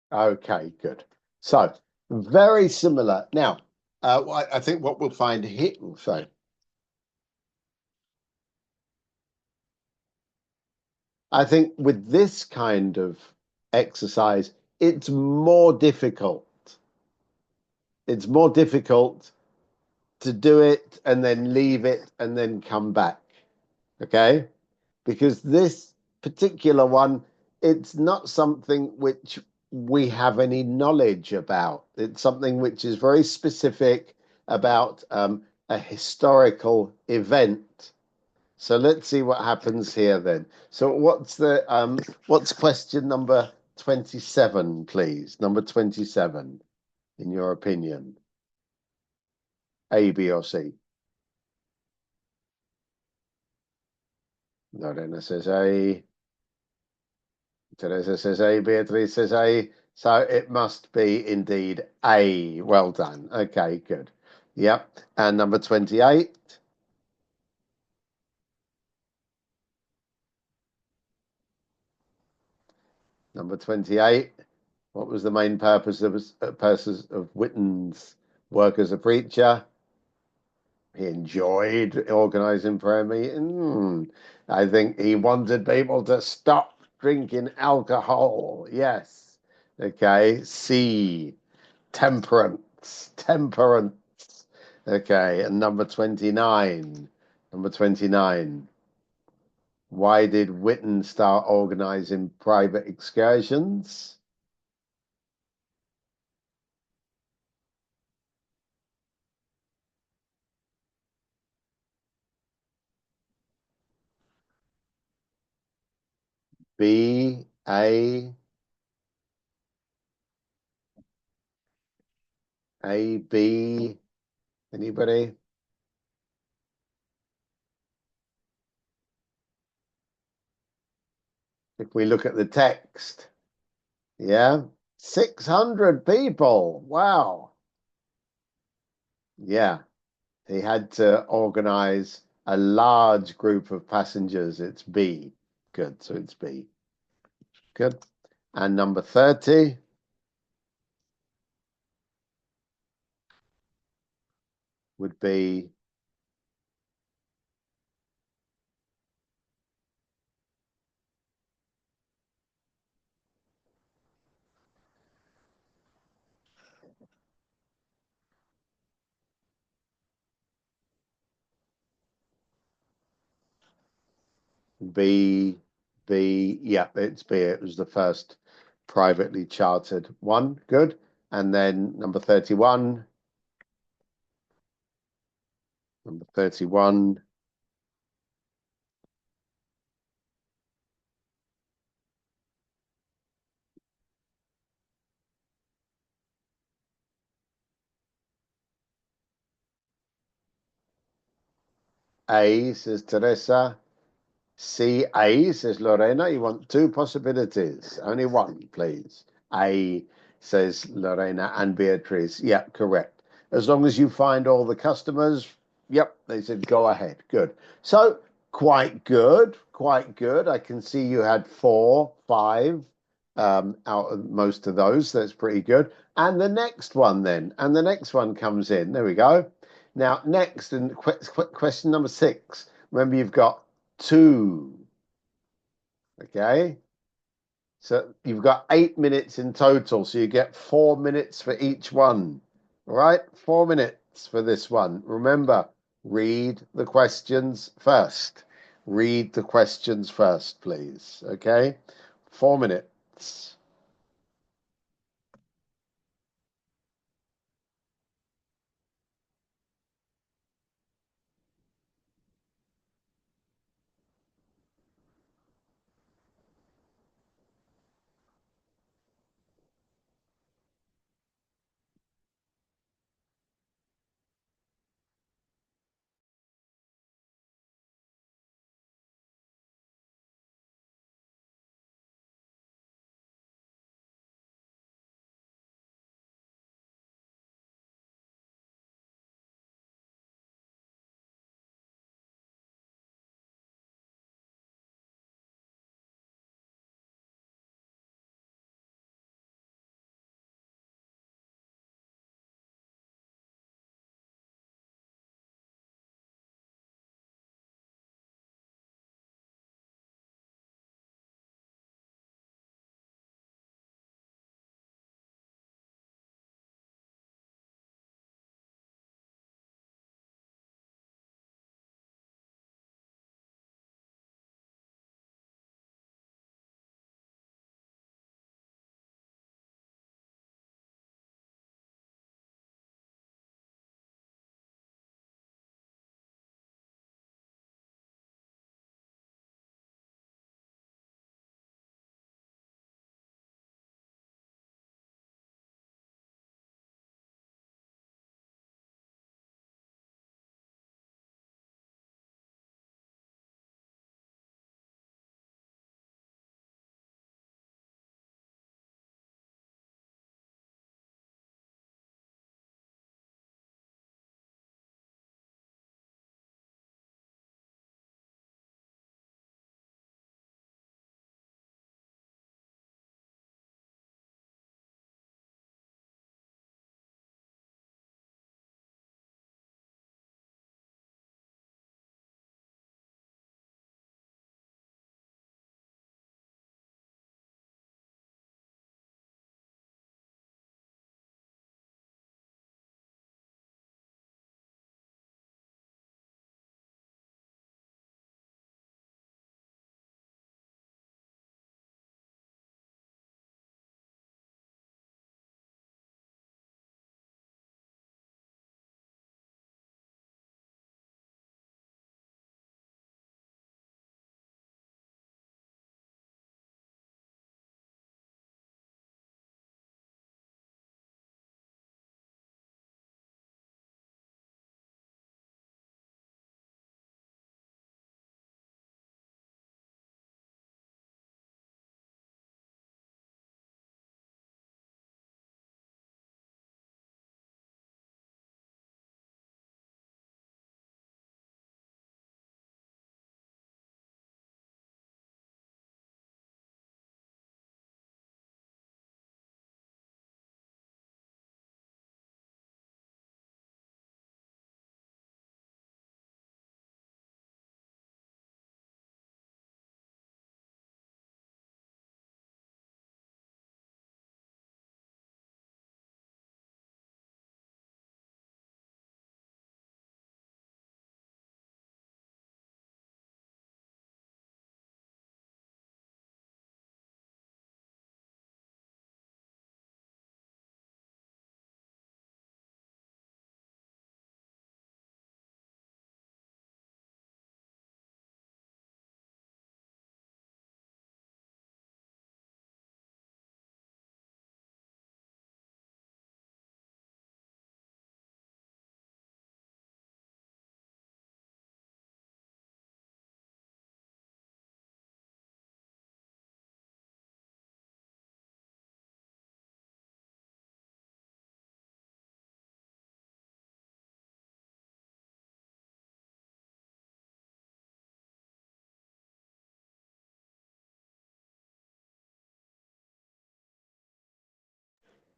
Okay, good. So very similar. Now, I think what we'll find here, I think with this kind of exercise, it's more difficult. It's more difficult to do it and then leave it and then come back. Okay? Because this particular one, it's not something which we have any knowledge about. It's something which is very specific about a historical event. So let's see what happens here then. So what's question number 27, please? Number 27, in your opinion. A, B, or C? Lorena says A. Teresa says A, Beatrice says A, so it must be indeed A. Well done. Okay, good. Yep. And number 28. Number 28. What was the main purpose of Witten's work as a preacher? He enjoyed organizing prayer meetings. I think he wanted people to stop drinking alcohol. Yes. Okay. C. Temperance. Okay, and number 29. Number 29. Why did Witten start organizing private excursions? B, A, B. Anybody? If we look at the text, yeah, 600 people. Wow. Yeah, he had to organize a large group of passengers. It's B. Good, so it's B. Good. And number 30. Would be B, yeah, it's B. It was the first privately chartered one. Good. And then number 31. Number 31. A, says Teresa. C, A, says Lorena. You want two possibilities. Only one, please. A, says Lorena and Beatrice. Yeah, correct. As long as you find all the customers, yep, they said go ahead. Good. So quite good, quite good. I can see you had 4, 5 out of most of those. That's pretty good. And the next one then, and the next one comes in. There we go. Now, next, and question number 6. Remember, you've got 2. Okay. So you've got 8 minutes in total, so you get 4 minutes for each one. All right, 4 minutes for this one. Remember, read the questions first. Read the questions first, please. Okay, 4 minutes.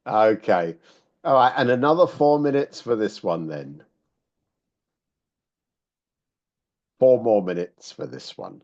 Okay. All right, and another 4 minutes for this one then. 4 more minutes for this one.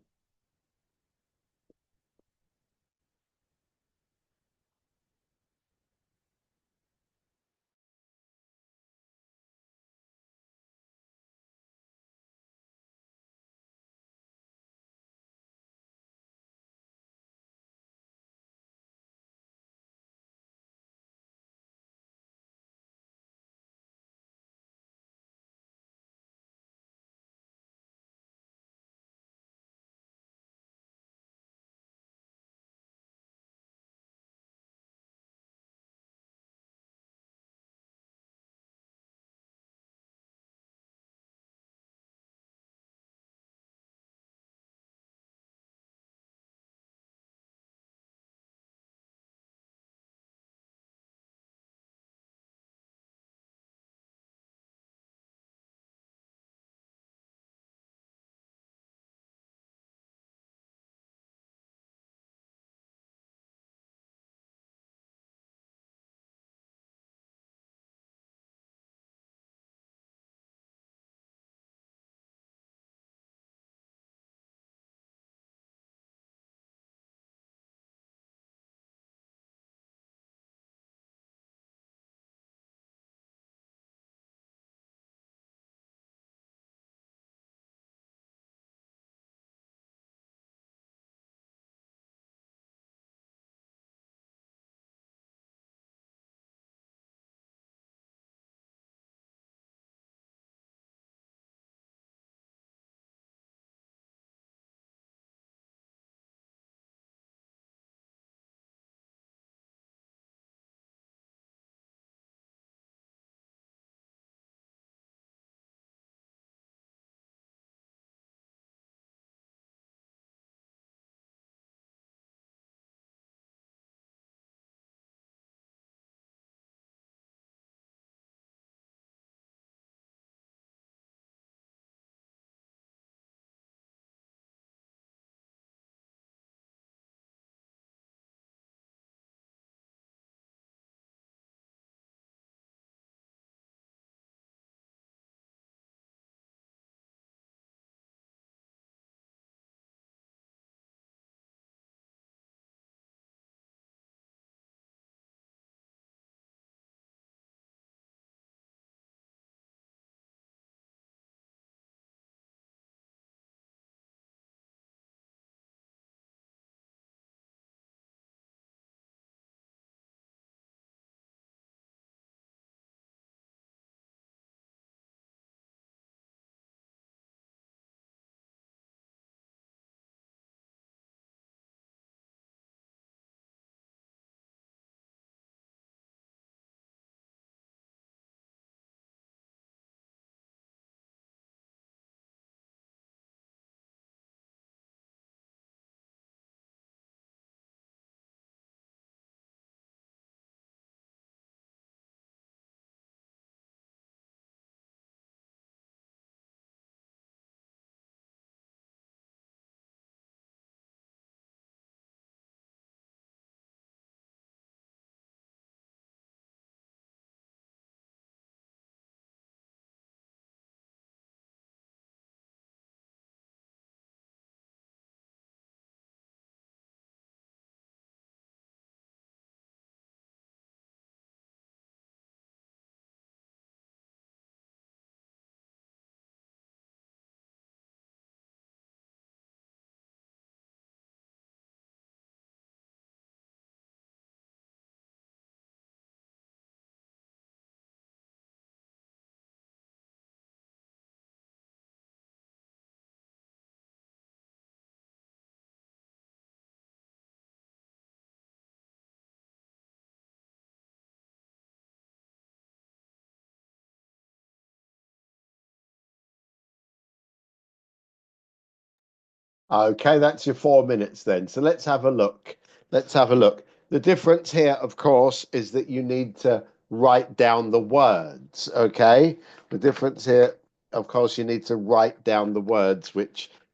Okay, that's your 4 minutes then. So let's have a look. Let's have a look. The difference here, of course, is that you need to write down the words, okay? The difference here, of course, you need to write down the words for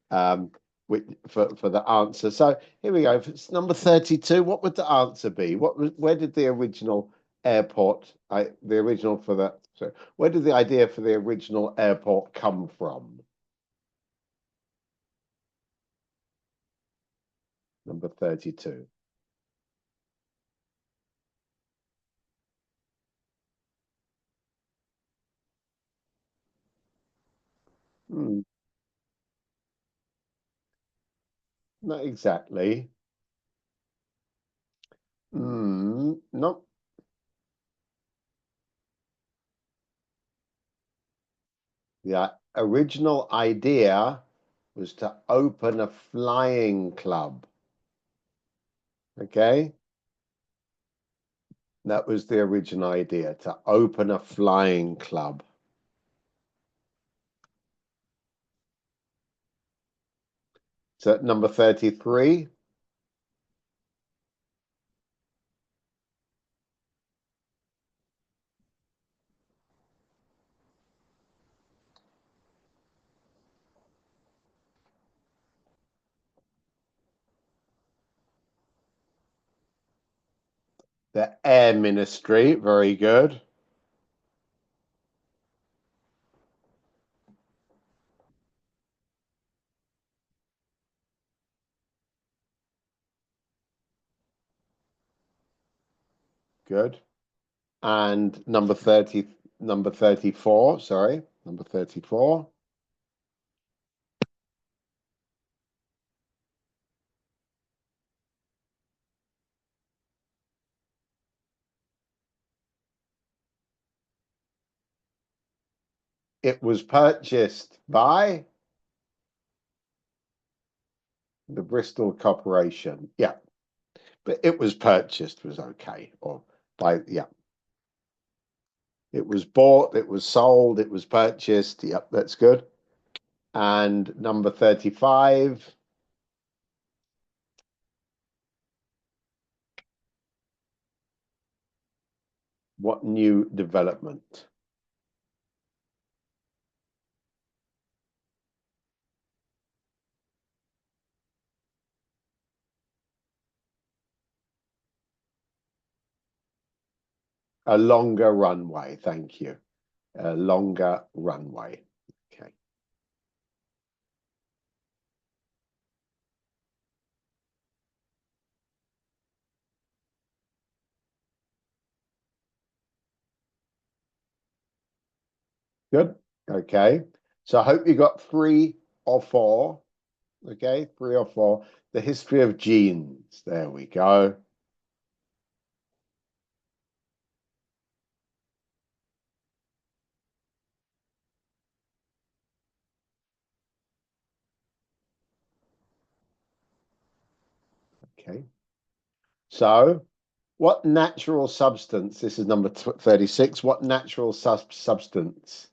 the answer. So here we go. If it's number 32, what would the answer be? Where did the original airport, the original for the, sorry, where did the idea for the original airport come from? Number 32. Not exactly. No. The original idea was to open a flying club. Okay? That was the original idea, to open a flying club. So number 33. The Air Ministry, very good. Good. And number 34, sorry, number 34. It was purchased by the Bristol Corporation. Yeah. But it was purchased was okay. Or by, yeah. It was bought, it was sold, it was purchased. Yep, that's good. And number 35. What new development? A longer runway, thank you. A longer runway. Okay. Good. Okay. So I hope you got 3 or 4. Okay, 3 or 4. The history of genes. There we go. Okay. So what natural substance, this is number 36, what natural substance?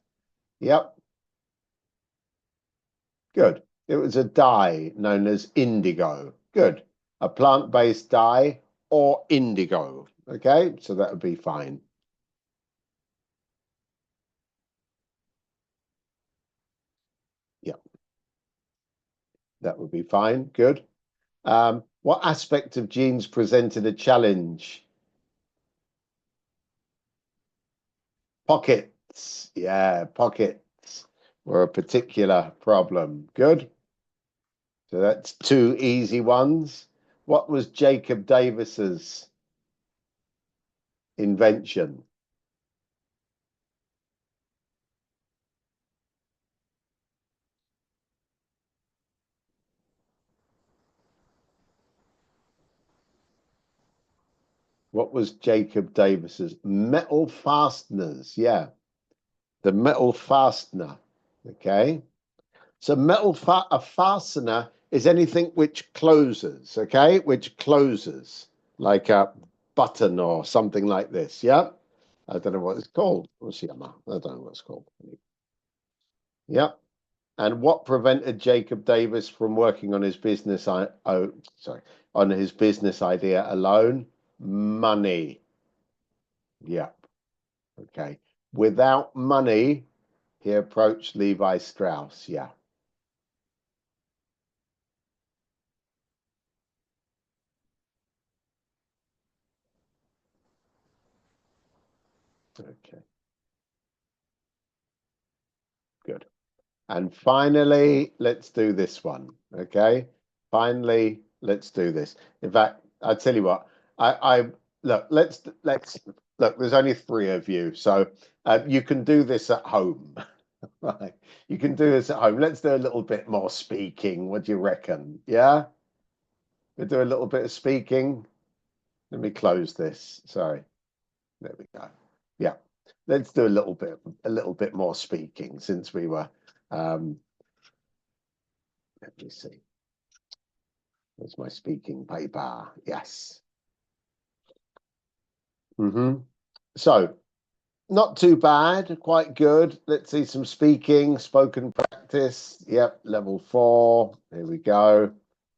Yep. Good. It was a dye known as indigo. Good. A plant-based dye or indigo. Okay, so that would be fine. Yep. That would be fine. Good. What aspect of genes presented a challenge? Pockets. Yeah, pockets were a particular problem. Good. So that's 2 easy ones. What was Jacob Davis's invention? What was Jacob Davis's? Metal fasteners. Yeah, the metal fastener. Okay. So a fastener is anything which closes, okay? Which closes, like a button or something like this, yeah? I don't know what it's called. I don't know what it's called. Yep. And what prevented Jacob Davis from working on his business? On his business idea alone? Money. Yep. Okay. Without money, he approached Levi Strauss. Yeah. Okay. Good. And finally, let's do this one. Okay. Finally, let's do this. In fact, I tell you what, I look, let's look, there's only 3 of you, so you can do this at home. Right. You can do this at home. Let's do a little bit more speaking. What do you reckon? Yeah? We'll do a little bit of speaking. Let me close this. Sorry. There we go. Yeah. Let's do a little bit more speaking since we were let me see. There's my speaking paper. Yes. So not too bad, quite good. Let's see some spoken practice. Yep, level 4. Here we go.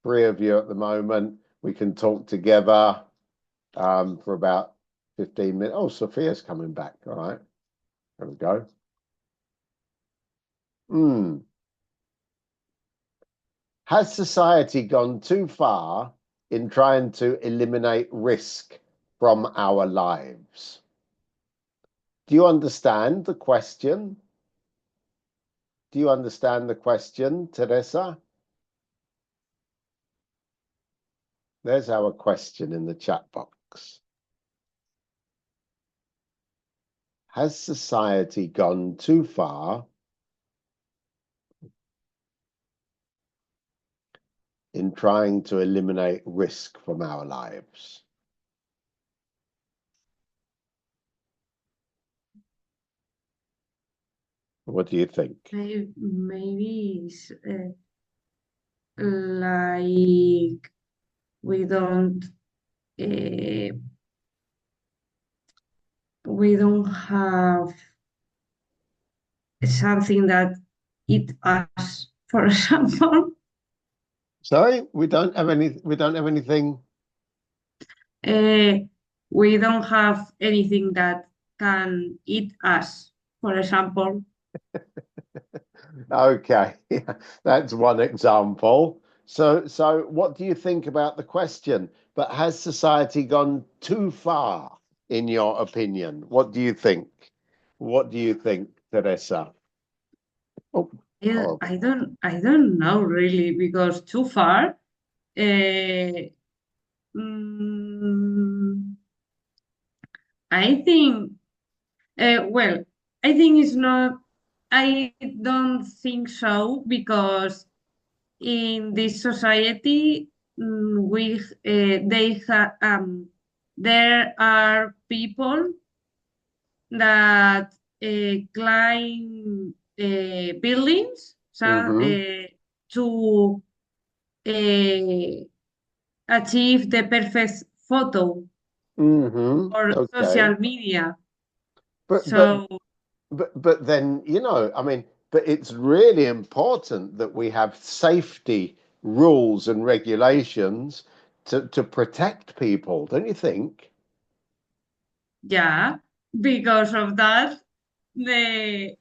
3 of you at the moment. We can talk together for about 15 minutes. Oh, Sophia's coming back. All right. There we go. Has society gone too far in trying to eliminate risk from our lives? Do you understand the question? Do you understand the question, Teresa? There's our question in the chat box. Has society gone too far in trying to eliminate risk from our lives? What do you think? Maybe it's like we don't have something that eat us, for example. Sorry, we don't have anything. We don't have anything that can eat us, for example. Okay, that's one example. So what do you think about the question? But has society gone too far, in your opinion? What do you think? What do you think, Teresa? Oh, I don't know really, because too far. I think, well, I think it's not, I don't think so, because in this society, there are people that climb buildings to achieve the perfect photo or social media. But then, I mean, but it's really important that we have safety rules and regulations to protect people, don't you think? Yeah, because of that, the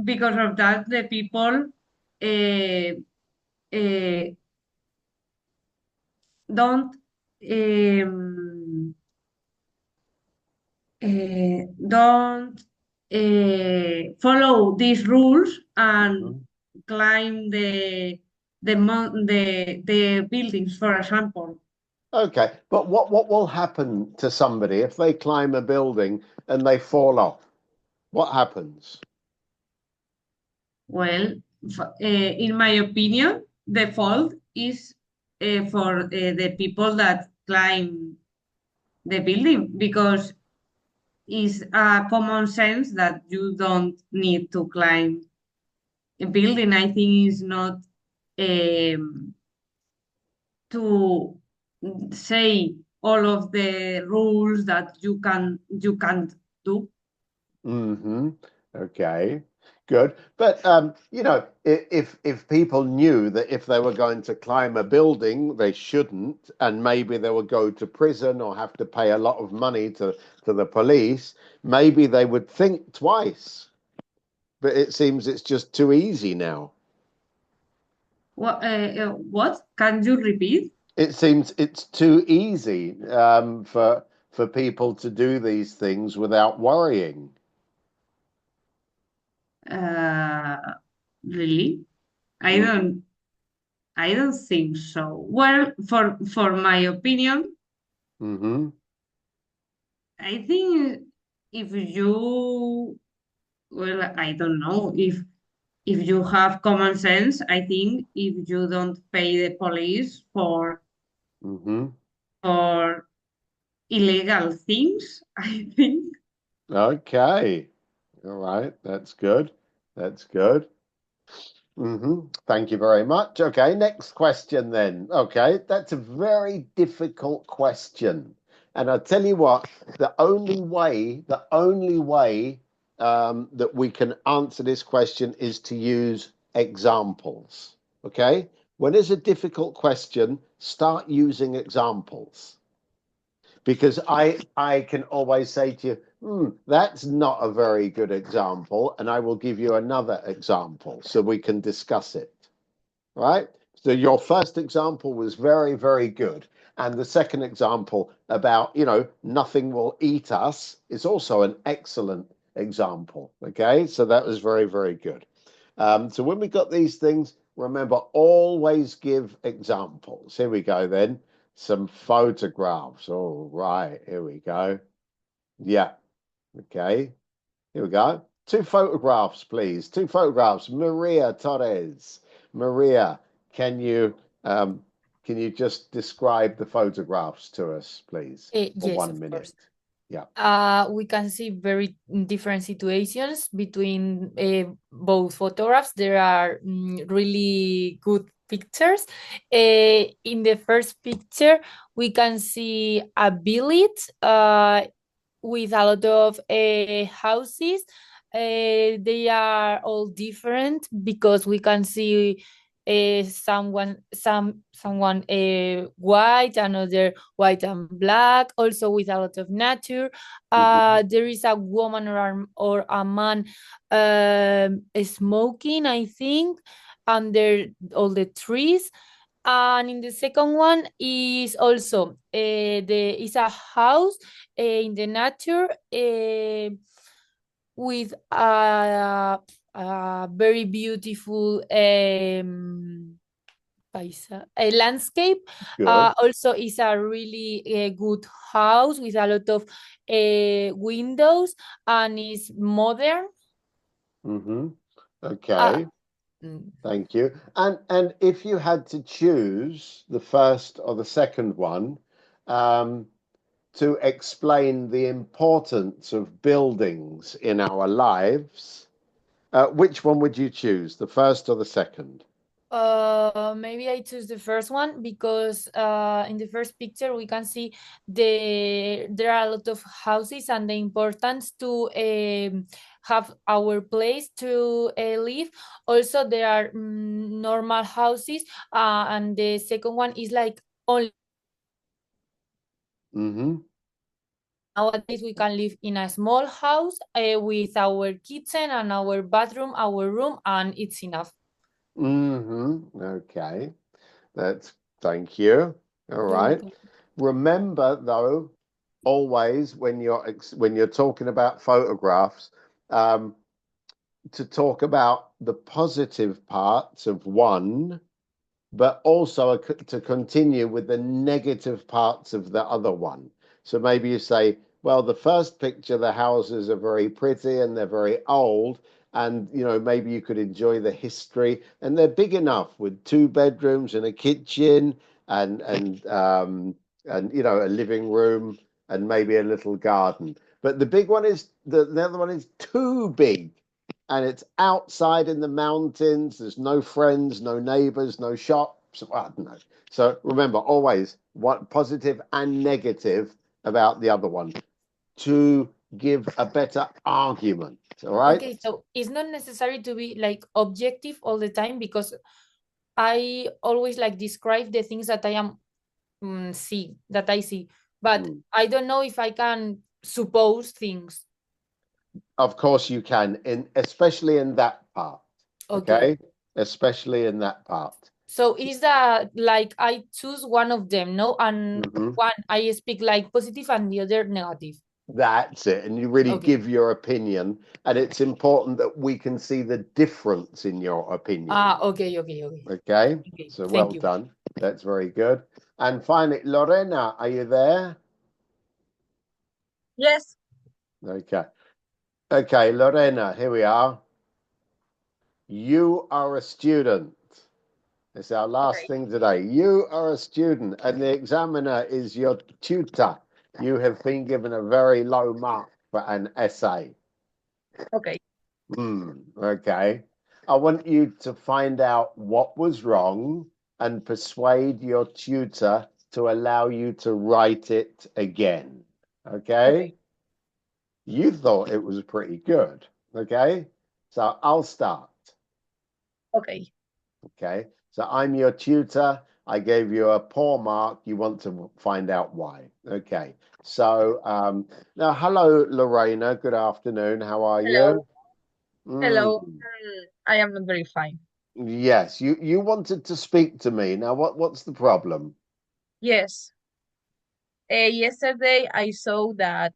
people don't follow these rules and climb the buildings, for example. Okay, but what will happen to somebody if they climb a building and they fall off? What happens? Well, in my opinion, the fault is for the people that climb the building, because it's a common sense that you don't need to climb a building. I think it's not to say all of the rules that you can't do. Okay, Good. But you know, if people knew that if they were going to climb a building, they shouldn't, and maybe they would go to prison or have to pay a lot of money to the police, maybe they would think twice. But it seems it's just too easy now. What? Can you repeat? It seems it's too easy for people to do these things without worrying. Really? I Mhm. don't think so. Well, for my opinion, Mm-hmm. I think if you, well, I don't know, if you have common sense, I think if you don't pay the police Mm-hmm. for illegal things, I think. Okay. All right. That's good. That's good. Thank you very much. Okay, next question then. Okay, that's a very difficult question. And I'll tell you what, the only way that we can answer this question is to use examples. Okay? When it's a difficult question, start using examples. Because I can always say to you, that's not a very good example, and I will give you another example so we can discuss it. Right? So your first example was very, very good. And the second example about, nothing will eat us is also an excellent example. Okay? So that was very, very good. So when we got these things, remember, always give examples. Here we go then. Some photographs. All right, here we go. Yeah, okay. Here we go. Two photographs, please. Two photographs. Maria Torres. Maria, can you just describe the photographs to us, please, for Yes, 1 of minute? course. Yeah. We can see very different situations between both photographs. There are really good pictures. In the first picture, we can see a village with a lot of houses. They are all different because we can see someone white, another white and black, also with a lot of nature. There is a woman or a man smoking, I think, under all the trees. And in the second one is also is a house in the nature with a very beautiful a landscape. Good. Also is a really good house with a lot of windows and is modern. Okay. Thank you. And if you had to choose the first or the second one, to explain the importance of buildings in our lives, which one would you choose, the first or the second? Maybe I choose the first one because in the first picture we can see there are a lot of houses and the importance to have our place to live. Also, there are normal houses, and the second one is like only. Nowadays we can live in a small house with our kitchen and our bathroom, our room, and it's enough. Okay. Thank you. All right. Remember, though, always when you're talking about photographs, to talk about the positive parts of one, but also to continue with the negative parts of the other one. So maybe you say, well, the first picture, the houses are very pretty and they're very old, and maybe you could enjoy the history, and they're big enough with 2 bedrooms and a kitchen and a living room and maybe a little garden. But the big one is the other one is too big, and it's outside in the mountains. There's no friends, no neighbors, no shops. I don't know. So remember, always what positive and negative about the other one. Too give a better argument. All right. Okay, so it's not necessary to be like objective all the time, because I always like describe the things that I am that I see, but I don't know if I can suppose things. Of course you can, especially in that part. Okay. Especially in that part. So is that like I choose one of them, no? And one I speak like positive and the other negative. That's it. And you really give your opinion. And it's important that we can see the difference in your opinion. Okay. Okay. So well done. That's very good. And finally, Lorena, are you there? Yes. Okay. Okay, Lorena, here we are. You are a student. It's our last thing today. You are a student, and the examiner is your tutor. You have been given a very low mark for an essay. Okay. Okay. I want you to find out what was wrong and persuade your tutor to allow you to write it again. Okay? You thought it was pretty good. Okay? So I'll start. Okay. Okay? So I'm your tutor. I gave you a poor mark. You want to find out why. Okay. So now, hello, Lorena. Good afternoon. How are you? Hello. I am not very fine. Yes, you wanted to speak to me. Now, what's the problem? Yes. Yesterday I saw that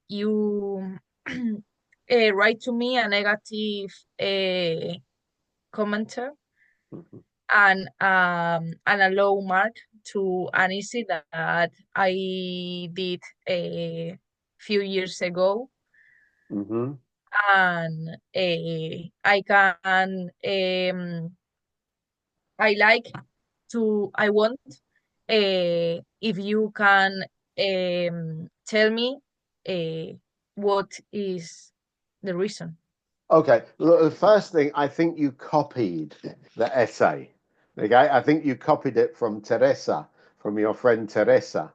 you write to me a negative commenter and a low mark to an essay that I did a few years ago. And I can I want if you can tell me what is the reason. Okay, look, the first thing, I think you copied the essay. Okay, I think you copied it from Teresa, from your friend Teresa,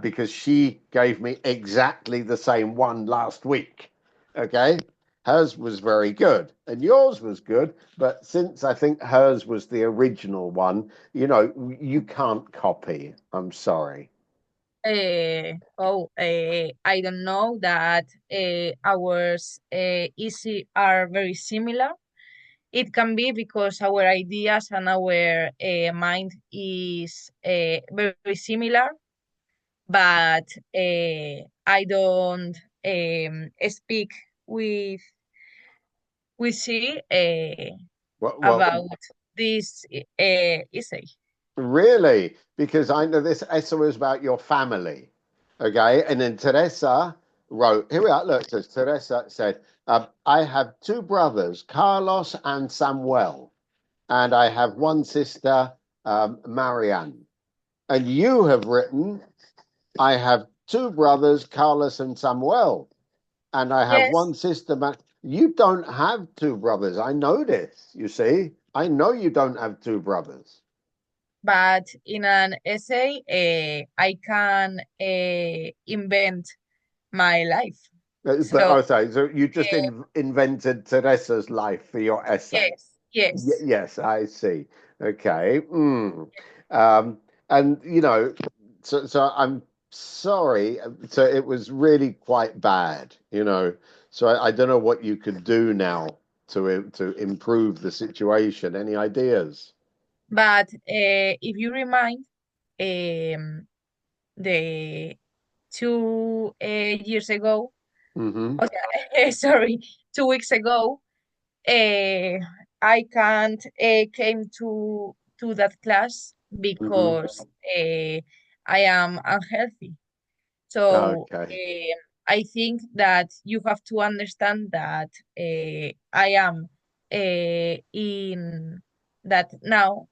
because she gave me exactly the same one last week. Okay, hers was very good and yours was good, but since I think hers was the original one, you can't copy. I'm sorry. I don't know that ours easy are very similar. It can be because our ideas and our mind is very similar, but I don't speak with she about this essay. Really? Because I know this essay was about your family. Okay. And then Teresa wrote, here we are. Look, so Teresa said, I have two brothers, Carlos and Samuel, and I have one sister, Marianne. And you have written, I have two brothers, Carlos and Samuel, and I have one sister. You don't have two brothers. I know this, you see. I know you don't have two brothers. But in an essay, I can invent my life. So you just invented Teresa's life for your essay. Yes. Yes, I see. Okay. And so I'm sorry. So it was really quite bad. So I don't know what you could do now to improve the situation. Any ideas? But if you remind the 2 years ago, sorry, 2 weeks ago, I can't came to that class because I am unhealthy. So I think that you have to understand that I am in that now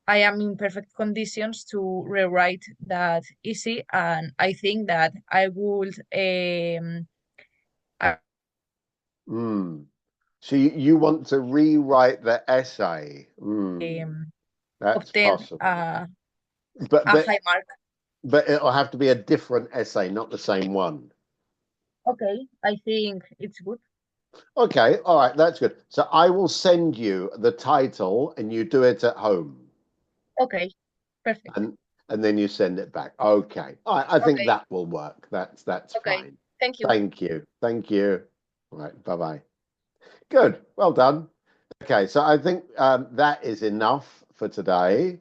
I am in perfect conditions to rewrite that essay, and I think that I would So you want to rewrite the essay? That's obtain possible. a But high mark. But it'll have to be a different essay, not the same one. Okay, I think it's good. Okay, all right, that's good. So I will send you the title and you do it at home. Okay, perfect. And then you send it back. Okay. All right, I think Okay. that will work. That's Okay, fine. thank you. Thank you. Thank you. All right, bye-bye. Good. Well done. Okay, so I think that is enough for today.